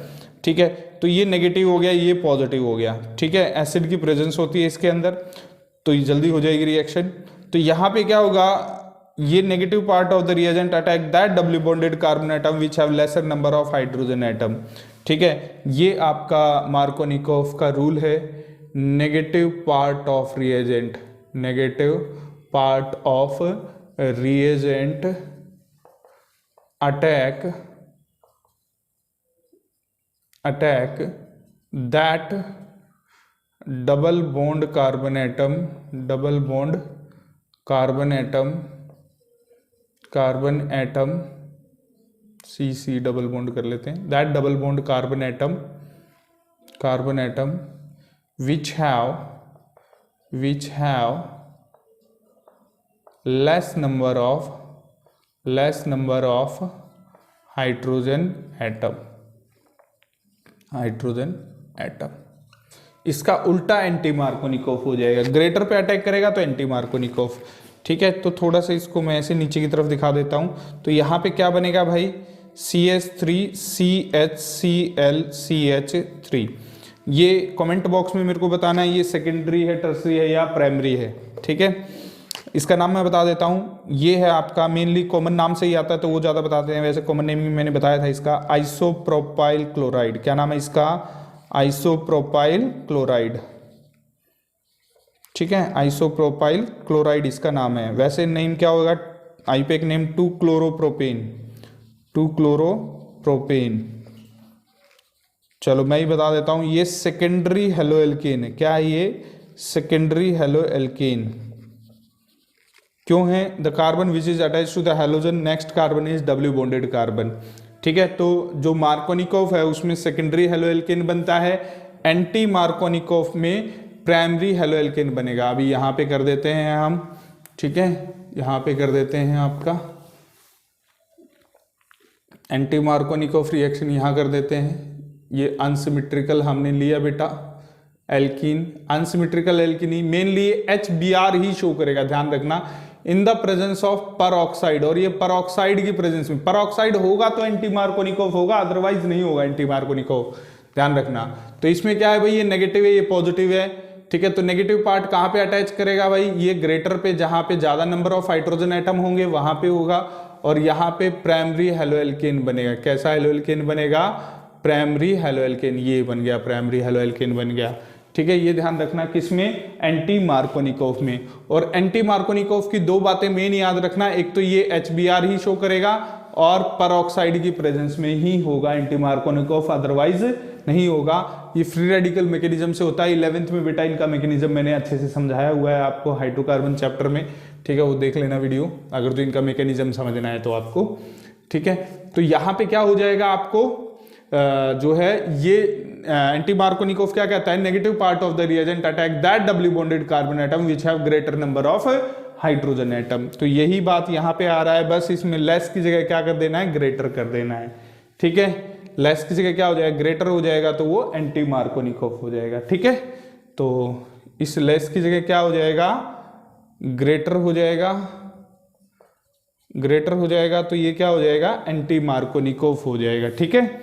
ठीक है। तो ये नेगेटिव हो गया, ये पॉजिटिव हो गया, ठीक है। एसिड की प्रेजेंस होती है इसके अंदर, तो ये जल्दी हो जाएगी रिएक्शन। तो यहाँ पे क्या होगा, ये negative part of the reagent attack that Dabali bonded carbon atom which have laser number of hydrogen atom, ठीक है। ये आपका मार्कोनिकोव का रूल है। Negative part of reagent, negative part of reagent attack that double bond carbon C double bond कर लेते हैं, that double bond carbon atom which have less number of hydrogen atom. इसका उल्टा एंटी मार्कोनिकोव हो जाएगा, greater पे attack करेगा तो एंटी मार्कोनिकोव। ठीक है, तो थोड़ा सा इसको मैं ऐसे नीचे की तरफ दिखा देता हूं। तो यहाँ पे क्या बनेगा भाई, CH3CHCl CH3। ये कमेंट बॉक्स में मेरे को बताना है ये सेकेंडरी है, टर्सरी है या प्राइमरी है। ठीक है, इसका नाम मैं बता देता हूँ, ये है आपका मेनली कॉमन नाम से ही आता है तो वो ज़्यादा बताते हैं, वैसे कॉमन नेम मैंने बताया था इसका आइसोप्रोपाइल क्लोराइड। क्या नाम है इसका, आइसोप्रोपाइल क्लोराइड। ठीक है, आइसोप्रोपाइल क्लोराइड इसका नाम है। वैसे नेम क्या होगा, आईपैक नेम 2 क्लोरोप्रोपेन। चलो मैं ही बता देता हूं, ये सेकेंडरी हेलो एल्केन है। क्या है ये, सेकेंडरी हेलो एल्केन। क्यों है, the carbon which is attach to the halogen next carbon is double bonded carbon. ठीक है, तो जो मार्कोनिकोव है उसमें सेकेंडरी हेलो एल्केन बनता है, एंटी मार्कोनिकोव में प्राइमरी हेलो एल्केन बनेगा। अभी यहाँ पे कर देते हैं हम, ठीक है, यहाँ पे कर देते हैं आपका एंटी मार्कोनिकोव रिएक्शन, यहाँ कर देते हैं। ये अनसिमेट्रिकल हमने लिया बेटा एल्कीन, अनसिमेट्रिकल एल्कीनी मेनली HBr ही शो करेगा, ध्यान रखना, in the presence of peroxide. और ये परऑक्साइड की प्रेजेंस में, परऑक्साइड होगा तो एंटी मार्कोनिकोव होगा, अदरवाइज नहीं होगा एंटी मार्कोनिकोव, ध्यान रखना। तो इसमें क्या है भाई, ये नेगेटिव है, ये पॉजिटिव है। ठीक है, तो नेगेटिव पार्ट कहाँ पे अटैच करेगा भाई, ये ग्रेटर पे, जहां पे ज्यादा नंबर ऑफ हाइड्रोजन एटम होंगे वहां पे होगा। और यहाँ पे प्राइमरी हेलो एल्केन बनेगा। कैसा हेलो एल्केन बनेगा, प्राइमरी हेलो एल्केन। ये बन गया, प्राइमरी हेलो एल्केन बन गया। ठीक है, ये ध्यान रखना किसमें, एंटी मार्कोनिकोव में। और एंटी मार्कोनिकोव की दो बातें मेन याद रखना, एक तो ये HBr ही शो करेगा और परऑक्साइड की प्रेजेंस में ही होगा एंटी मार्कोनिकोव, अदरवाइज नहीं होगा। ये फ्री रेडिकल मैकेनिज्म से होता है। 11th में बेटा इनका मैकेनिज्म मैंने अच्छे से समझाया हुआ है आपको हाइड्रोकार्बन चैप्टर में। ठीक है, वो देख लेना वीडियो अगर तो इनका मैकेनिज्म समझना है तो आपको। ठीक है, तो यहाँ पे क्या हो जाएगा आपको, जो है ये एंटी मार्कोनिकोव क्या कहता है, negative part of the reagent attack that W bonded carbon atom which have greater number of hydrogen atom. तो यही बात यहाँ पे आ रहा है, बस इसमें लेस की जगह क्या कर देना है, ग्रेटर कर देना है। ठीक है, लेस की जगह क्या हो जाएगा, ग्रेटर हो जाएगा, तो वो एंटी मार्कोनिकोव हो जाएगा। ठीक है, तो इस लेस की जगह क्या हो जाएगा, ग्रेटर हो जाएगा, ग्रेटर हो जाएगा, तो ये क्या हो जाएगा, एंटी मार्कोनिकोव हो जाएगा। ठीक है,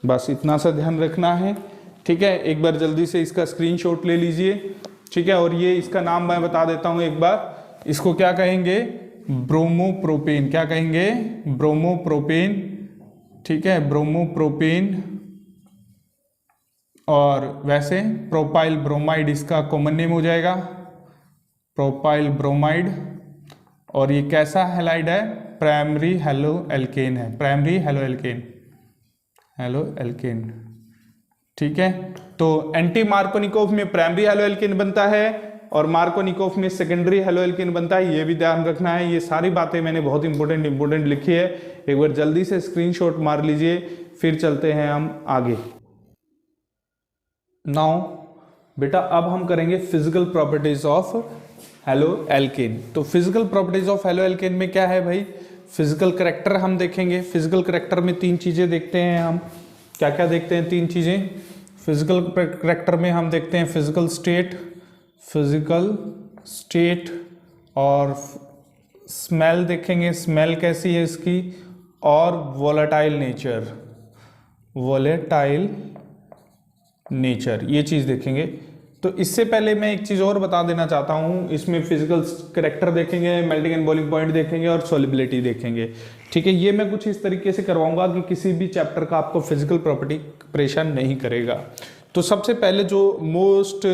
बस इतना सा ध्यान रखना है। ठीक है, एक बार जल्दी से इसका स्क्रीनशॉट ले लीजिए। ठीक है, और ये इसका नाम मैं बता देता हूं एक बार, इसको क्या कहेंगे, ब्रोमोप्रोपेन। क्या कहेंगे, ब्रोमोप्रोपेन। ठीक है, ब्रोमोप्रोपेन। और वैसे प्रोपाइल ब्रोमाइड इसका कॉमन नेम हो जाएगा, प्रोपाइल ब्रोमाइड। और ये कैसा हैलाइड है, प्राइमरी हेलो एल्केन है, primary halo alkane, halo alkane. ठीक है, तो एंटी मार्कोनिकोव में प्राइमरी हेलो एल्केन बनता है और मार्कोनिकोव में सेकेंडरी हेलो एल्केन बनता है। ये भी ध्यान रखना है, ये सारी बातें मैंने बहुत इंपॉर्टेंट लिखी है। एक बार जल्दी से स्क्रीनशॉट मार लीजिए, फिर चलते हैं हम आगे। नाउ बेटा अब हम करेंगे physical properties of haloalkane. तो physical properties of haloalkane में क्या है भाई, फिजिकल करैक्टर हम देखेंगे। फिजिकल करैक्टर में तीन चीजें देखते हैं हम, क्या क्या देखते हैं, तीन चीजें फिजिकल करैक्टर में हम देखते हैं, फिजिकल स्टेट और स्मेल देखेंगे, स्मेल कैसी है इसकी, और वोलेटाइल नेचर, ये चीज देखेंगे। तो इससे पहले मैं एक चीज और बता देना चाहता हूं, इसमें फिजिकल करैक्टर देखेंगे, मेल्टिंग एंड बॉइलिंग पॉइंट देखेंगे और सॉल्युबिलिटी देखेंगे। ठीक है, ये मैं कुछ इस तरीके से करवाऊंगा कि किसी भी चैप्टर का आपको फिजिकल प्रॉपर्टी परेशान नहीं करेगा। तो सबसे पहले जो मोस्ट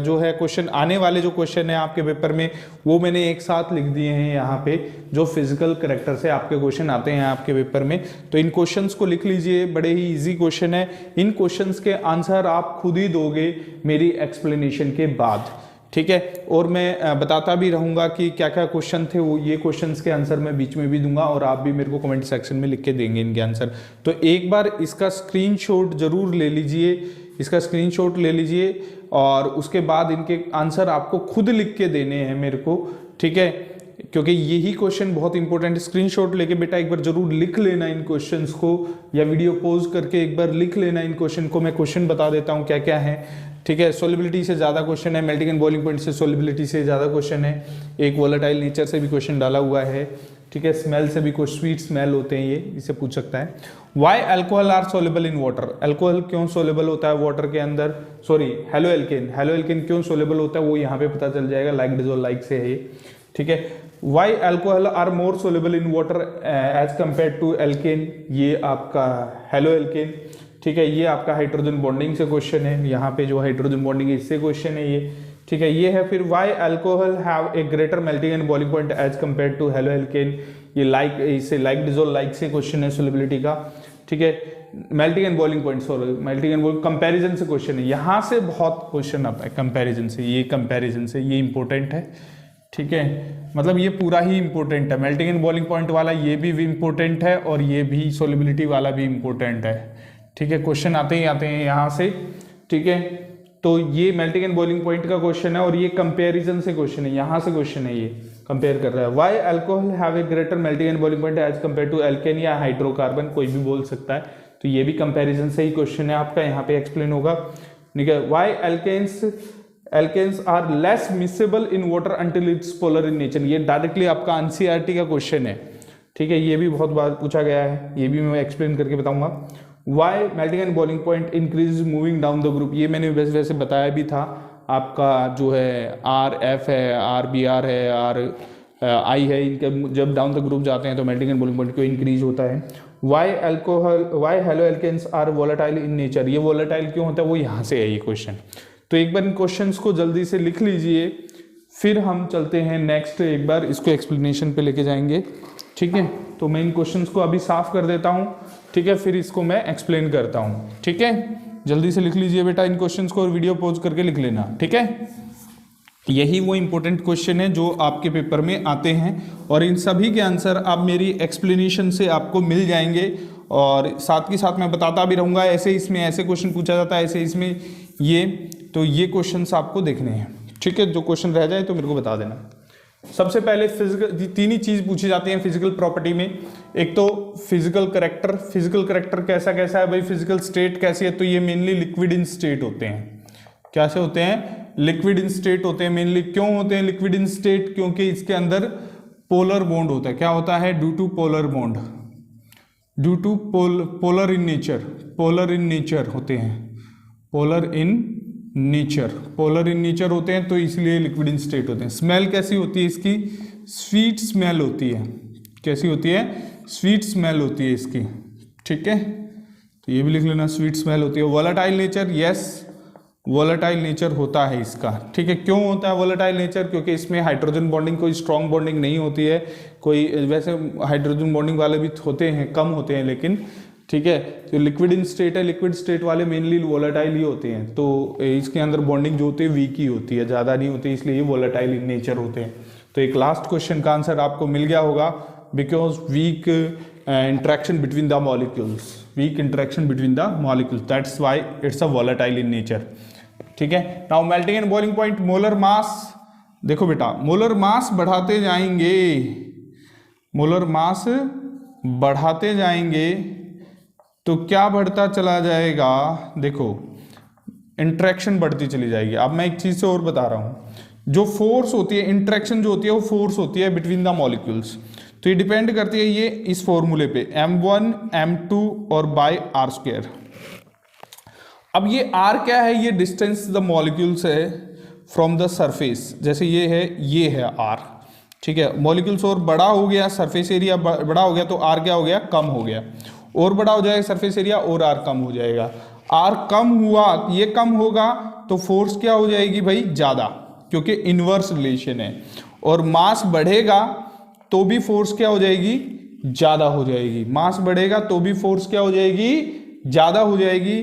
जो है क्वेश्चन आने वाले जो क्वेश्चन है आपके पेपर में, वो मैंने एक साथ लिख दिए हैं यहाँ पे, जो फिजिकल करैक्टर से आपके क्वेश्चन आते हैं आपके पेपर में। तो इन क्वेश्चंस को लिख लीजिए, बड़े ही इजी क्वेश्चन है। इन क्वेश्चंस के आंसर आप खुद ही दोगे मेरी एक्सप्लेनेशन के बाद। ठीक है। और मैं बताता भी रहूँगा कि क्या क्या क्वेश्चन थे, वो ये क्वेश्चंस के आंसर मैं बीच में भी दूंगा और आप भी मेरे को कमेंट सेक्शन में लिख के देंगे इनके आंसर। तो एक बार इसका स्क्रीनशॉट जरूर ले लीजिए, इसका स्क्रीनशॉट ले लीजिए और उसके बाद इनके आंसर आपको खुद लिख के देने हैं मेरे को, ठीक है, क्योंकि यही क्वेश्चन बहुत इंपॉर्टेंट है। स्क्रीनशॉट लेके बेटा एक बार जरूर लिख लेना इन क्वेश्चंस को, या वीडियो पॉज करके एक बार लिख लेना इन क्वेश्चन को। मैं क्वेश्चन बता देता हूँ क्या क्या है, ठीक है। सोलिबिलिटी से ज़्यादा क्वेश्चन है, मेल्टिंग एंड बॉइलिंग पॉइंट से सोलिबिलिटी से ज़्यादा क्वेश्चन है, एक वोलेटाइल नेचर से भी क्वेश्चन डाला हुआ है, ठीक है। स्मेल से भी कुछ स्वीट स्मेल होते हैं, ये इसे पूछ सकता है। Why alcohol are soluble in water, alcohol क्यों सोलेबल होता है वाटर के अंदर, सॉरी हेलो एल्केन क्यों सोलेबल होता है वो यहाँ पे पता चल जाएगा, लाइक डिजोल्व लाइक से है ये, ठीक है। Why alcohol are more soluble in water as compare to alkane, ये आपका हेलो एल्केन, ठीक है। ये आपका हाइड्रोजन बॉन्डिंग से क्वेश्चन है, यहाँ पे जो हाइड्रोजन बॉन्डिंग है इससे क्वेश्चन है ये, ठीक है। ये है फिर why alcohol have a greater melting and boiling point as compare to haloalkane, ये लाइक इससे लाइक डिजोल्व लाइक से क्वेश्चन है सोलिबिलिटी का, ठीक है। Melting and boiling point, sorry melting and boiling comparison से क्वेश्चन है, यहाँ से बहुत क्वेश्चन आता है कंपैरिजन से, ये कंपैरिजन से ये इंपॉर्टेंट है, ठीक है। मतलब ये पूरा ही इंपॉर्टेंट है, मेल्टिंग एंड बॉइलिंग पॉइंट वाला ये भी इंपॉर्टेंट है और ये भी सोलिबिलिटी वाला भी इंपॉर्टेंट है, ठीक है। क्वेश्चन आते ही आते हैं यहाँ से, ठीक है। तो ये मेल्टिंग एंड बॉइलिंग पॉइंट का क्वेश्चन है और ये कंपैरिजन से क्वेश्चन है, यहाँ से क्वेश्चन है, ये कंपेयर कर रहा है। Why alcohol have a greater melting and boiling point as compare to alkane या हाइड्रोकार्बन, कोई भी बोल सकता है, तो ये भी कंपैरिजन से ही क्वेश्चन है आपका, यहाँ पे एक्सप्लेन होगा, ठीक है। Why alkanes are less miscible in water until it's polar in nature, ये डायरेक्टली आपका एनसीईआरटी का क्वेश्चन है, ठीक है। ये भी बहुत बार पूछा गया है, ये भी मैं एक्सप्लेन करके बताऊंगा। Why melting and boiling point increase moving down the group, ये मैंने वैसे बताया भी था, आपका जो है आर एफ है, आर बी आर है, आर आई है, इनके जब डाउन द ग्रुप जाते हैं तो मेल्टिंग एंड बॉइलिंग पॉइंट को इंक्रीज होता है। Why haloalkanes are volatile in nature, ये वोलेटाइल क्यों होता है वो यहाँ से है ये क्वेश्चन। तो एक बार इन क्वेश्चंस को जल्दी से लिख लीजिए, फिर हम चलते हैं नेक्स्ट, एक बार इसको एक्सप्लेनेशन पे लेके जाएंगे, ठीक है। तो मैं इन क्वेश्चंस को अभी साफ कर देता हूँ, ठीक है, फिर इसको मैं एक्सप्लेन करता हूँ, ठीक है। जल्दी से लिख लीजिए बेटा इन क्वेश्चंस को और वीडियो पॉज करके लिख लेना, ठीक है। यही वो इंपॉर्टेंट क्वेश्चन है जो आपके पेपर में आते हैं और इन सभी के आंसर आप मेरी एक्सप्लेनेशन से आपको मिल जाएंगे और साथ के साथ मैं बताता भी रहूँगा, ऐसे इसमें ऐसे क्वेश्चन पूछा जाता है, ऐसे इसमें ये, तो ये क्वेश्चंस आपको देखने हैं, ठीक है। जो क्वेश्चन रह जाए तो मेरे को बता देना। सबसे पहले फिजिकल, तीन ही चीज पूछी जाती हैं फिजिकल प्रॉपर्टी में, एक तो फिजिकल करेक्टर, फिजिकल करेक्टर कैसा कैसा है भाई, फिजिकल स्टेट कैसी है, तो ये मेनली लिक्विड इन स्टेट होते हैं। कैसे होते हैं? लिक्विड इन स्टेट होते हैं मेनली। क्यों होते हैं लिक्विड इन स्टेट? क्योंकि इसके अंदर पोलर बॉन्ड होता है। क्या होता है? Due to polar bond, due to polar in nature, polar in nature होते हैं, polar in nature, polar in nature होते हैं, तो इसलिए लिक्विड इन स्टेट होते हैं। स्मेल कैसी होती है इसकी? स्वीट स्मेल होती है। कैसी होती है? स्वीट स्मेल होती है इसकी, ठीक है, तो ये भी लिख लेना, स्वीट स्मेल होती है। Volatile nature, yes volatile nature होता है इसका, ठीक है। क्यों होता है वोलेटाइल नेचर? क्योंकि इसमें हाइड्रोजन बॉन्डिंग कोई स्ट्रॉन्ग बॉन्डिंग नहीं होती है, कोई वैसे हाइड्रोजन बॉन्डिंग वाले भी होते हैं, कम होते हैं लेकिन, ठीक है। तो लिक्विड इन स्टेट है, लिक्विड स्टेट वाले मेनली वोलेटाइल ही होते हैं, तो इसके अंदर बॉन्डिंग जो होती है वीक ही होती है, ज़्यादा नहीं होती, इसलिए ये वोलेटाइल इन नेचर होते हैं। तो एक लास्ट क्वेश्चन का आंसर आपको मिल गया होगा, because weak interaction between the molecules, weak interaction between the molecules, that's why it's a volatile in nature, ठीक है। Now melting and boiling point, molar mass, देखो बेटा मोलर मास बढ़ाते जाएंगे, मोलर मास बढ़ाते जाएंगे तो क्या बढ़ता चला जाएगा? देखो इंट्रैक्शन बढ़ती चली जाएगी। अब मैं एक चीज से और बता रहा हूं, जो फोर्स होती है, इंट्रैक्शन जो होती है वो फोर्स होती है बिटवीन द मॉलिक्यूल्स, तो ये डिपेंड करती है ये इस फॉर्मूले पे m1 m2 और बाय आर स्क्वायर। अब ये r क्या है? ये डिस्टेंस द मॉलिक्यूल्स है फ्रॉम द सरफेस, जैसे ये है r, ठीक है। मॉलिक्यूल्स और बड़ा हो गया, सरफेस एरिया बड़ा हो गया, तो r क्या हो गया? कम हो गया, और बड़ा हो जाएगा सरफेस एरिया और r कम हो जाएगा। r कम हुआ, ये कम होगा तो फोर्स क्या हो जाएगी भाई? ज़्यादा, क्योंकि इनवर्स रिलेशन है। और मास बढ़ेगा तो भी फोर्स क्या हो जाएगी? ज़्यादा हो जाएगी। मास बढ़ेगा तो भी फोर्स क्या हो जाएगी? ज़्यादा हो जाएगी।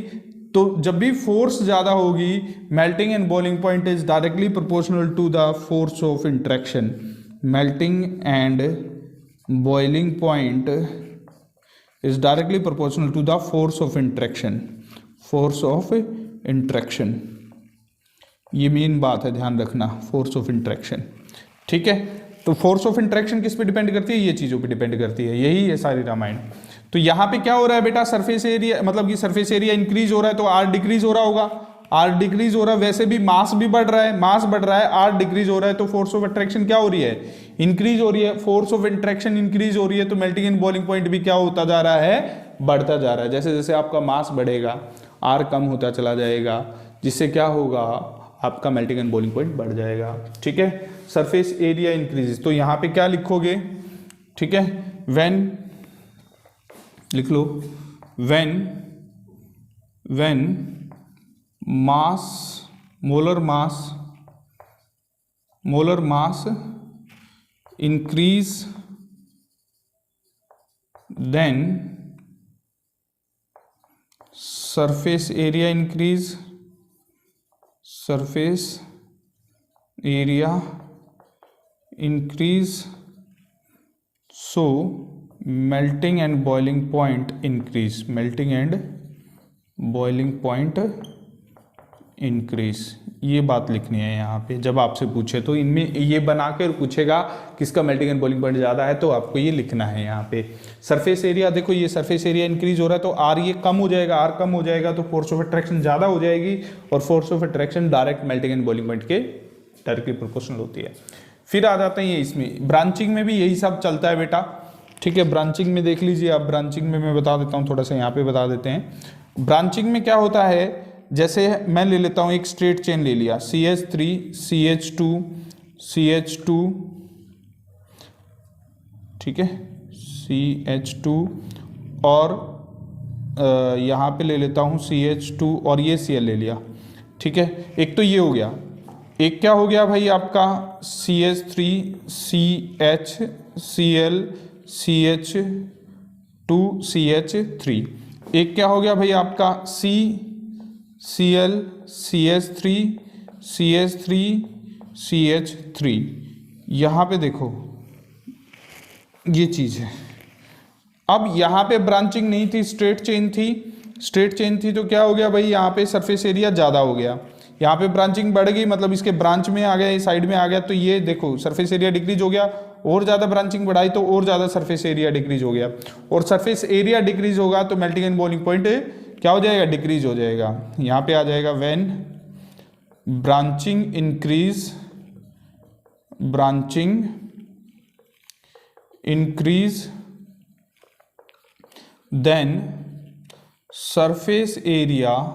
तो जब भी फोर्स ज़्यादा होगी, melting and boiling point is directly proportional to the force of interaction. Melting and boiling point is directly proportional to the force of interaction. Force of interaction, ये मेन बात है, ध्यान रखना, फोर्स ऑफ इंट्रैक्शन। ठीक है, तो force of interaction किस पे डिपेंड करती है? ये चीज़ों पे डिपेंड करती है, यही है सारी रामायण। तो यहाँ पे क्या हो रहा है बेटा, सरफेस एरिया, मतलब कि सरफेस एरिया इंक्रीज हो रहा है तो आर डिक्रीज हो रहा होगा। आर डिक्रीज हो रहा है, वैसे भी मास भी बढ़ रहा है, मास बढ़ रहा है, आर डिक्रीज हो रहा है, तो फोर्स ऑफ अट्रैक्शन क्या हो रही है? इंक्रीज हो रही है। फोर्स ऑफ इंट्रैक्शन इंक्रीज हो रही है तो मेल्टिंग एंड बॉइलिंग पॉइंट भी क्या होता जा रहा है? बढ़ता जा रहा है। जैसे जैसे आपका मास बढ़ेगा, आर कम होता चला जाएगा, जिससे क्या होगा, आपका मेल्टिंग एंड बॉइलिंग पॉइंट बढ़ जाएगा। ठीक है, सरफेस एरिया इंक्रीजेस, तो यहाँ पे क्या लिखोगे? ठीक है, व्हेन, लिख लो, when mass, molar mass increase, then surface area increase, surface area increase, so melting and boiling point increase, melting and boiling point increase। ये बात लिखनी है यहाँ पे, जब आपसे पूछे तो इनमें ये बना कर पूछेगा किसका मेल्टिंग एंड बॉइलिंग पॉइंट ज़्यादा है, तो आपको ये लिखना है यहाँ पे। सरफेस एरिया, देखो ये सरफेस एरिया इंक्रीज हो रहा है तो आर ये कम हो जाएगा, आर कम हो जाएगा तो फोर्स ऑफ अट्रैक्शन ज़्यादा हो जाएगी, और force of attraction direct melting and boiling point के डायरेक्टली प्रोपोर्शनल होती है। फिर आ जाते हैं ये इसमें, ब्रांचिंग में भी यही सब चलता है बेटा। ठीक है, ब्रांचिंग में देख लीजिए आप, ब्रांचिंग में मैं बता देता हूँ, थोड़ा सा यहाँ पे बता देते हैं। ब्रांचिंग में क्या होता है, जैसे मैं ले लेता हूँ, एक स्ट्रेट चेन ले लिया, CH3 CH2 CH2, ठीक है, CH2, और यहाँ पे ले लेता हूँ CH2 और ये Cl ले लिया। ठीक है, एक तो ये हो गया, एक क्या हो गया भाई आपका CH3 CH Cl CH2 CH3, एक क्या हो गया भाई आपका Cl CH3 CH3 CH3। यहाँ पे देखो ये चीज़ है। अब यहाँ पे ब्रांचिंग नहीं थी, स्ट्रेट चेन थी, स्ट्रेट चेन थी, तो क्या हो गया भाई, यहाँ पे सरफेस एरिया ज़्यादा हो गया, यहाँ पे ब्रांचिंग बढ़ गई, मतलब इसके ब्रांच में आ गया, ये साइड में आ गया, तो ये देखो सरफेस एरिया डिक्रीज हो गया, और ज़्यादा ब्रांचिंग बढ़ाई तो और ज़्यादा सरफेस एरिया डिक्रीज हो गया, और सरफेस एरिया डिक्रीज होगा तो मेल्टिंग एंड बॉइलिंग पॉइंट क्या हो जाएगा, डिक्रीज हो जाएगा। यहाँ पे आ जाएगा when branching increase, branching increase, then surface area,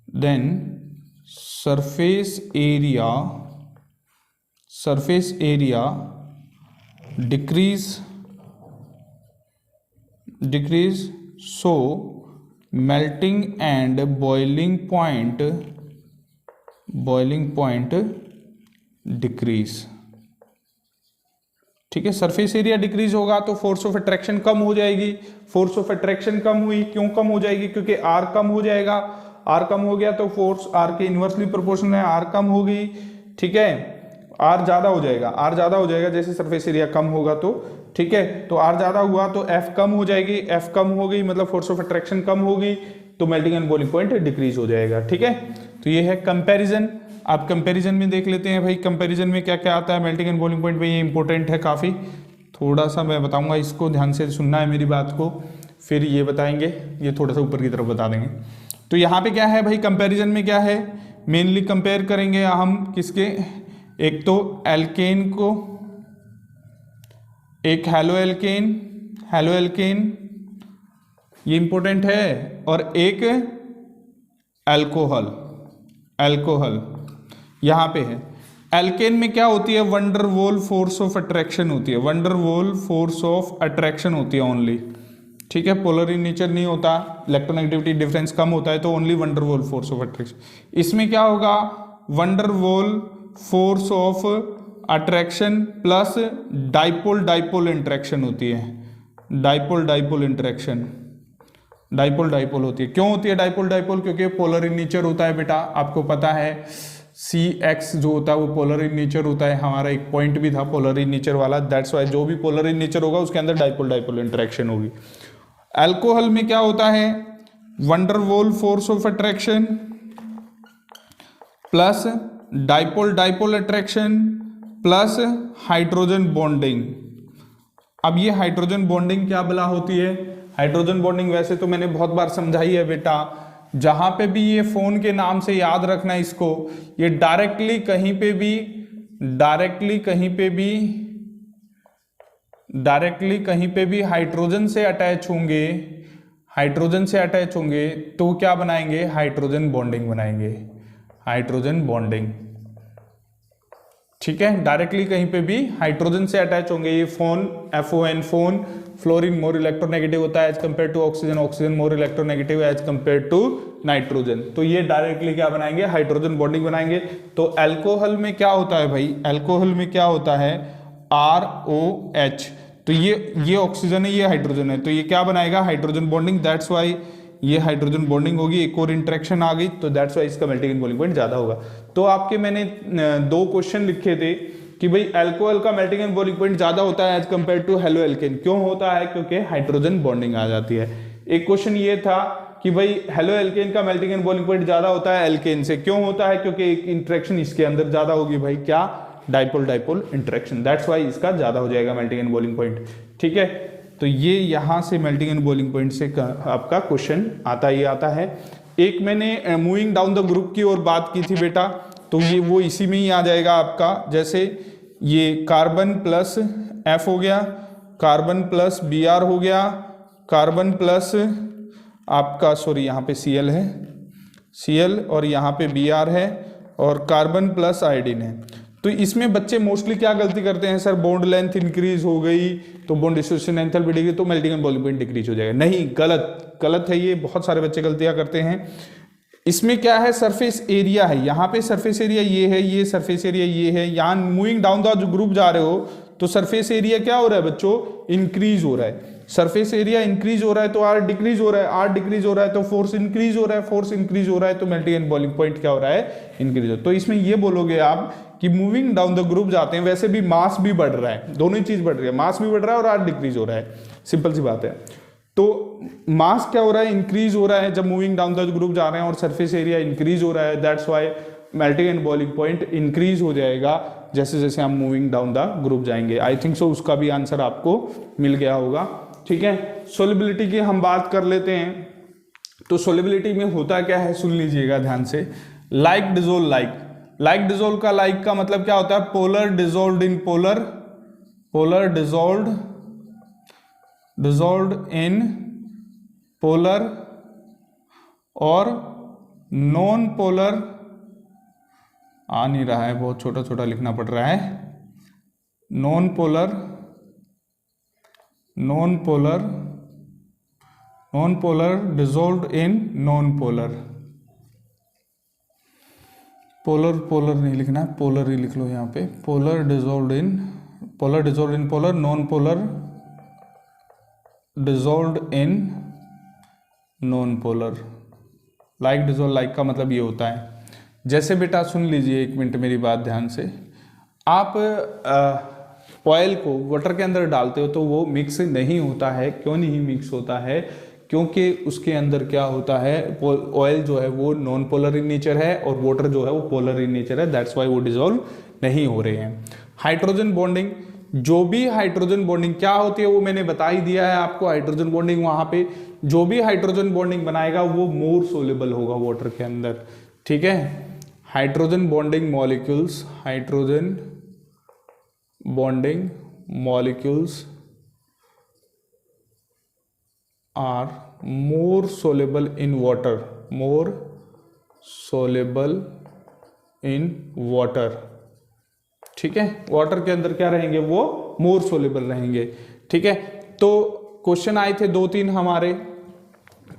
then surface area decrease, so melting and boiling point decrease। ठीक है, सरफेस एरिया डिक्रीज होगा तो फोर्स ऑफ अट्रैक्शन कम हो जाएगी, फोर्स ऑफ अट्रैक्शन कम हुई, क्यों कम हो जाएगी, क्योंकि आर कम हो जाएगा, आर कम हो गया तो फोर्स आर के इन्वर्सली प्रोपोर्शनल है, आर कम हो गई। ठीक है, आर ज्यादा हो जाएगा, आर ज्यादा हो जाएगा जैसे सरफेस एरिया कम होगा तो, ठीक है, तो आर ज्यादा हुआ तो एफ कम हो जाएगी, एफ कम हो गई मतलब फोर्स ऑफ अट्रैक्शन कम होगी, तो melting and boiling point decrease हो जाएगा। ठीक है, तो ये है कंपैरिजन। आप कंपैरिजन में देख लेते हैं भाई, कंपैरिजन में क्या क्या आता है, मेल्टिंग एंड बॉइलिंग पॉइंट भाई ये इंपॉर्टेंट है काफ़ी, थोड़ा सा मैं बताऊंगा, इसको ध्यान से सुनना है मेरी बात को, फिर ये बताएंगे, ये थोड़ा सा ऊपर की तरफ बता देंगे। तो यहाँ पे क्या है भाई, कंपैरिजन में क्या है, मेनली कंपेयर करेंगे हम किसके, एक तो एल्केन को, एक हेलो एल्केन ये इंपॉर्टेंट है, और एक अल्कोहल यहाँ पे है। एल्केन में क्या होती है, wonder wall force of attraction होती है, wonder wall force of attraction होती है ओनली। ठीक है, पोलर इन नेचर नहीं होता, इलेक्ट्रोनेगेटिविटी डिफरेंस कम होता है, तो only wonder wall force of attraction. इसमें क्या होगा, wonder wall force of attraction plus dipole interaction होती है, डाइपोल इंटरेक्शन, डाइपोल डाइपोल होती है। क्यों होती है डाइपोल डाइपोल? क्योंकि पोलर इन नेचर होता है बेटा, आपको पता है CX जो होता है वो पोलर इन नेचर होता है। हमारा एक पॉइंट भी था पोलर इन नेचर वाला, दैट्स वाई जो भी पोलर इन नेचर होगा उसके अंदर डाइपोल डाइपोल इंटरेक्शन होगी। अल्कोहल में क्या होता है? Van der Waals force of attraction plus dipole dipole attraction plus hydrogen bonding. अब ये हाइड्रोजन बॉन्डिंग क्या बला होती है? हाइड्रोजन बॉन्डिंग वैसे तो मैंने बहुत बार समझाई है बेटा, जहां पे भी ये फोन के नाम से याद रखना इसको, ये डायरेक्टली कहीं पे भी हाइड्रोजन से अटैच होंगे तो क्या बनाएंगे? हाइड्रोजन बॉन्डिंग बनाएंगे, हाइड्रोजन बॉन्डिंग। ठीक है, डायरेक्टली कहीं पे भी हाइड्रोजन से अटैच होंगे। ये FON FON FON, fluorine more electronegative होता है as compare to oxygen, oxygen more electronegative as compare to nitrogen. तो ये डायरेक्टली क्या बनाएंगे? हाइड्रोजन बॉन्डिंग बनाएंगे। तो अल्कोहल में क्या होता है भाई? अल्कोहल में क्या होता है? ROH। तो ये ऑक्सीजन है, ये हाइड्रोजन है, तो ये क्या बनाएगा? Hydrogen bonding. दैट्स वाई ये हाइड्रोजन बॉन्डिंग होगी। एक और इंटरेक्शन आ गई तो दैट्स वाई इसका मेल्टिंग एंड बॉइलिंग पॉइंट ज्यादा होगा। तो आपके मैंने 2 क्वेश्चन लिखे थे कि भाई अल्कोहल का मेल्टिंग एंड बॉइलिंग पॉइंट ज्यादा होता है as compare to haloalkane. क्यों होता है? क्योंकि हाइड्रोजन बॉन्डिंग आ जाती है। एक क्वेश्चन ये था कि भाई हेलो एल्केन का मेल्टिंग एंड बॉइलिंग पॉइंट ज्यादा होता है एल्केन से। क्यों होता है? क्योंकि एक इंटरेक्शन इसके अंदर ज्यादा होगी भाई, क्या? Dipole dipole interaction. That's why इसका ज्यादा हो जाएगा मेल्टिंग एंड बॉइलिंग पॉइंट। ठीक है, तो ये यहां से मेल्टिंग एंड बॉइलिंग पॉइंट से आपका क्वेश्चन आता है। एक मैंने मूविंग डाउन द ग्रुप की और बात की थी बेटा, तो ये वो इसी में ही आ जाएगा आपका। जैसे ये कार्बन प्लस F हो गया, कार्बन प्लस Br हो गया, कार्बन प्लस आपका यहाँ पे Cl है, Cl और यहाँ पे Br है, और कार्बन प्लस आयोडीन है। तो इसमें बच्चे मोस्टली क्या गलती करते हैं? सर बॉन्ड लेंथ इंक्रीज हो गई तो बॉन्ड डिसोसिएशन एंथैल्पी डिग्री तो melting and boiling point decrease हो जाएगा। नहीं, गलत है ये, बहुत सारे बच्चे गलतियां करते हैं। इसमें क्या है? सरफेस एरिया है, यहाँ पे सरफेस एरिया ये है, ये सरफेस एरिया ये है। यहाँ मूविंग डाउन द ग्रुप जा रहे हो तो सरफेस एरिया क्या हो रहा है बच्चों? इंक्रीज हो रहा है। सरफेस एरिया इंक्रीज हो रहा है तो R डिक्रीज हो रहा है, R डिक्रीज हो रहा है तो फोर्स इंक्रीज हो रहा है, फोर्स इंक्रीज हो रहा है तो मेल्टिंग एंड बॉइलिंग पॉइंट क्या हो रहा है? इंक्रीज हो। तो इसमें ये बोलोगे आप कि मूविंग डाउन द ग्रुप जाते हैं, वैसे भी मास भी बढ़ रहा है, दोनों ही चीज बढ़ रही है, मास भी बढ़ रहा है और R डिक्रीज हो रहा है। सिंपल सी बात है। तो मास क्या हो रहा है? इंक्रीज हो रहा है जब मूविंग डाउन द ग्रुप जा रहे हैं, और सरफेस एरिया इंक्रीज हो रहा है। That's Y melting and boiling point increase हो जाएगा जैसे जैसे हम मूविंग डाउन द ग्रुप जाएंगे। आई थिंक सो उसका भी आंसर आपको मिल गया होगा। ठीक है, सोलिबिलिटी की हम बात कर लेते हैं। तो सोलिबिलिटी में होता क्या है सुन लीजिएगा ध्यान से। लाइक डिजोल्व लाइक डिजोल्व का लाइक का मतलब क्या होता है? Polar dissolved in polar, polar dissolved in polar, और नॉन पोलर आ नहीं रहा है, बहुत छोटा छोटा लिखना पड़ रहा है। Non polar dissolved in non polar. Polar नहीं लिखना है, पोलर ही लिख लो यहाँ पे। Polar dissolved in polar, non polar dissolved in non polar. Like dissolve like का मतलब ये होता है। जैसे बेटा सुन लीजिए, एक मिनट मेरी बात ध्यान से। आप ऑयल को वाटर के अंदर डालते हो तो वो मिक्स नहीं होता है। क्यों नहीं मिक्स होता है? क्योंकि उसके अंदर क्या होता है, ऑयल जो है वो नॉन पोलर इन नेचर है और वाटर जो है वो पोलर इन नेचर है। दैट्स वाई वो डिजोल्व नहीं हो रहे हैं। हाइड्रोजन बॉन्डिंग, जो भी हाइड्रोजन बॉन्डिंग क्या होती है वो मैंने बता ही दिया है आपको। हाइड्रोजन बॉन्डिंग वहां पे जो भी हाइड्रोजन बॉन्डिंग बनाएगा वो मोर सोल्यूबल होगा वाटर के अंदर। ठीक है, hydrogen bonding molecules, hydrogen bonding molecules are more soluble in water, more soluble in water. ठीक है, वाटर के अंदर क्या रहेंगे? वो मोर सोल्यूबल रहेंगे। ठीक है, तो क्वेश्चन आए थे 2-3 हमारे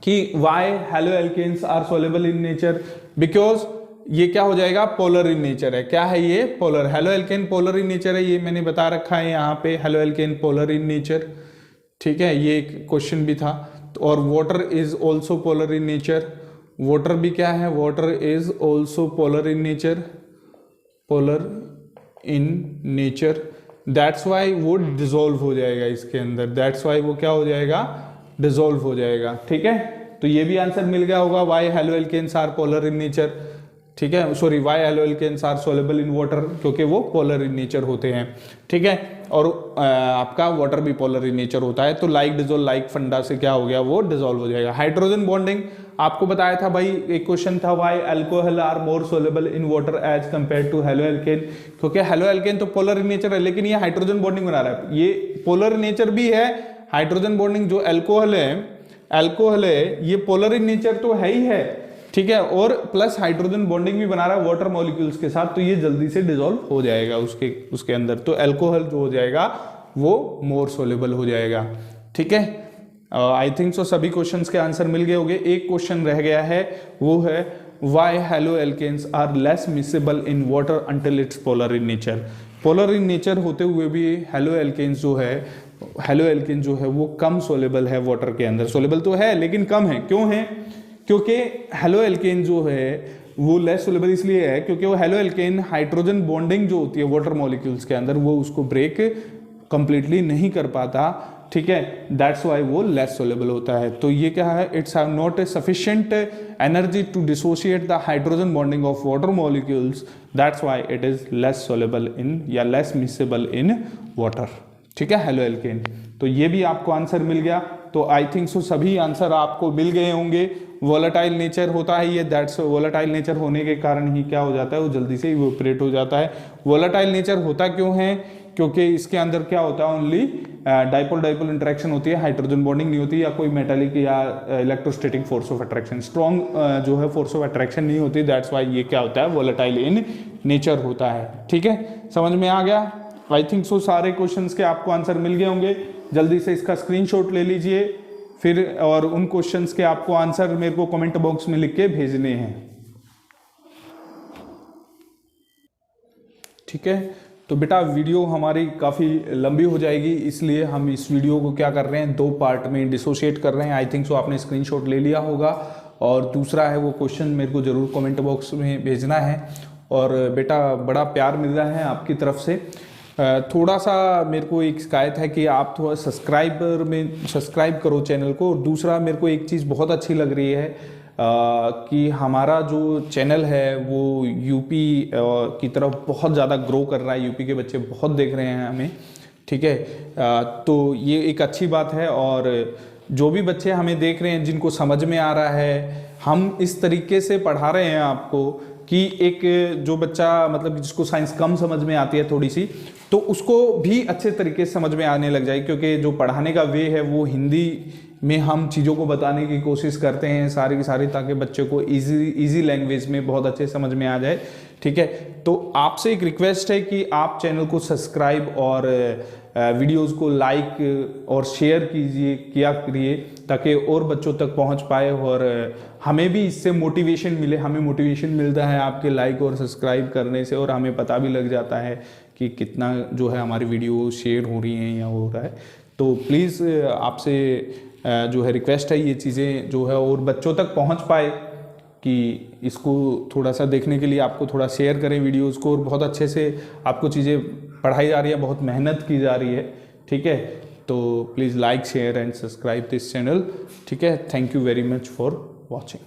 कि why haloalkanes are soluble in nature, because ये क्या हो जाएगा? पोलर इन नेचर है। क्या है ये? Polar. Halo alkane polar in nature है, ये मैंने बता रखा है यहाँ पे। Halo alkane polar in nature. ठीक है, ये एक क्वेश्चन भी था। और water is also polar in nature, water भी क्या है, water is also polar in nature, polar in nature, that's why वो डिजोल्व हो जाएगा इसके अंदर, दैट्स वाई वो क्या हो जाएगा, डिजोल्व हो जाएगा। ठीक है, तो ये भी आंसर मिल गया होगा, why haloalkanes are polar in nature. ठीक है, sorry, why haloalkanes are soluble in water, क्योंकि वो पोलर इन नेचर होते हैं। ठीक है, और आपका वाटर भी पोलर इन नेचर होता है, तो लाइक डिजोल्व लाइक फंडा से क्या हो गया, वो डिजोल्व हो जाएगा। हाइड्रोजन बॉन्डिंग आपको बताया था भाई, एक क्वेश्चन था, why alcohol are more soluble in water as compare to haloalkane, क्योंकि हेलो एल्केन तो पोलर इन नेचर है, लेकिन ये हाइड्रोजन बॉन्डिंग बना रहा है, ये पोलर इन नेचर भी है। हाइड्रोजन बॉन्डिंग जो अल्कोहल है ये पोलर इन नेचर तो है ही है। ठीक है, और प्लस हाइड्रोजन बॉन्डिंग भी बना रहा है वाटर मॉलिक्यूल्स के साथ, तो ये जल्दी से डिसॉल्व हो जाएगा उसके अंदर, तो अल्कोहल जो हो जाएगा वो मोर सोलेबल हो जाएगा। ठीक है, आई थिंक सो सभी क्वेश्चंस के आंसर मिल गए होंगे। एक क्वेश्चन रह गया है, वो है why haloalkanes are less miscible in water until it's polar in nature. Polar in nature होते हुए भी हेलो एल्केन जो है वो कम सोलेबल है वाटर के अंदर, सोलेबल तो है लेकिन कम है। क्यों है, क्योंकि हेलो एल्केन जो है वो लेस सोलेबल इसलिए है क्योंकि वो हेलो एल्केन हाइड्रोजन बॉन्डिंग जो होती है वाटर मॉलिक्यूल्स के अंदर वो उसको ब्रेक कंप्लीटली नहीं कर पाता। ठीक है, दैट्स वाई वो लेस सोलेबल होता है। तो ये क्या है, it's have not a sufficient energy to dissociate the hydrogen bonding of water molecules, that's why it is less soluble in या लेस मिसेबल इन वाटर। ठीक है, हेलो एल्केन। तो ये भी आपको आंसर मिल गया। तो आई थिंक सो सभी आंसर आपको मिल गए होंगे। वोलेटाइल नेचर होता है ये, दैट्स वोलेटाइल नेचर होने के कारण ही क्या हो जाता है, वो जल्दी से इवोपरेट हो जाता है। वोलेटाइल नेचर होता क्यों है, क्योंकि इसके अंदर क्या होता है, ओनली डाइपोल डाइपोल इंटरेक्शन होती है, हाइड्रोजन बॉन्डिंग नहीं होती, या कोई मेटालिक या electrostatic force of attraction, strong जो है फोर्स ऑफ अट्रैक्शन नहीं होती। दैट्स वाई ये क्या होता है, वोलेटाइल इन नेचर होता है। ठीक है, समझ में आ गया। आई थिंक सो सारे क्वेश्चंस के आपको आंसर मिल गए होंगे। जल्दी से इसका स्क्रीनशॉट ले लीजिए फिर, और उन क्वेश्चंस के आपको आंसर मेरे को कमेंट बॉक्स में लिख के भेजने हैं। ठीक है, तो बेटा वीडियो हमारी काफ़ी लंबी हो जाएगी, इसलिए हम इस वीडियो को क्या कर रहे हैं, 2 पार्ट में डिसोशिएट कर रहे हैं। आई थिंक सो आपने स्क्रीनशॉट ले लिया होगा, और दूसरा है वो क्वेश्चन मेरे को ज़रूर कमेंट बॉक्स में भेजना है। और बेटा बड़ा प्यार मिल रहा है आपकी तरफ से। थोड़ा सा मेरे को एक शिकायत है कि आप थोड़ा सब्सक्राइब करो चैनल को। और दूसरा मेरे को एक चीज़ बहुत अच्छी लग रही है कि हमारा जो चैनल है वो यूपी की तरफ बहुत ज़्यादा ग्रो कर रहा है, यूपी के बच्चे बहुत देख रहे हैं हमें। ठीक है, तो ये एक अच्छी बात है। और जो भी बच्चे हमें देख रहे हैं, जिनको समझ में आ रहा है, हम इस तरीके से पढ़ा रहे हैं आपको कि एक जो बच्चा मतलब जिसको साइंस कम समझ में आती है थोड़ी सी, तो उसको भी अच्छे तरीके से समझ में आने लग जाए, क्योंकि जो पढ़ाने का वे है वो हिंदी में हम चीज़ों को बताने की कोशिश करते हैं सारी की सारी, ताकि बच्चे को इजी लैंग्वेज में बहुत अच्छे समझ में आ जाए। ठीक है, तो आपसे एक रिक्वेस्ट है कि आप चैनल को सब्सक्राइब और वीडियोस को लाइक और शेयर किया करिए, ताकि और बच्चों तक पहुंच पाए और हमें भी इससे मोटिवेशन मिले। हमें मोटिवेशन मिलता है आपके लाइक और सब्सक्राइब करने से, और हमें पता भी लग जाता है कि कितना जो है हमारी वीडियो शेयर हो रही हैं या हो रहा है। तो प्लीज़ आपसे जो है रिक्वेस्ट है, ये चीज़ें जो है और बच्चों तक पहुंच पाए, कि इसको थोड़ा सा देखने के लिए आपको थोड़ा शेयर करें वीडियोस को, और बहुत अच्छे से आपको चीज़ें पढ़ाई जा रही है, बहुत मेहनत की जा रही है। ठीक है, तो please like share and subscribe this channel. ठीक है, thank you very much for watching.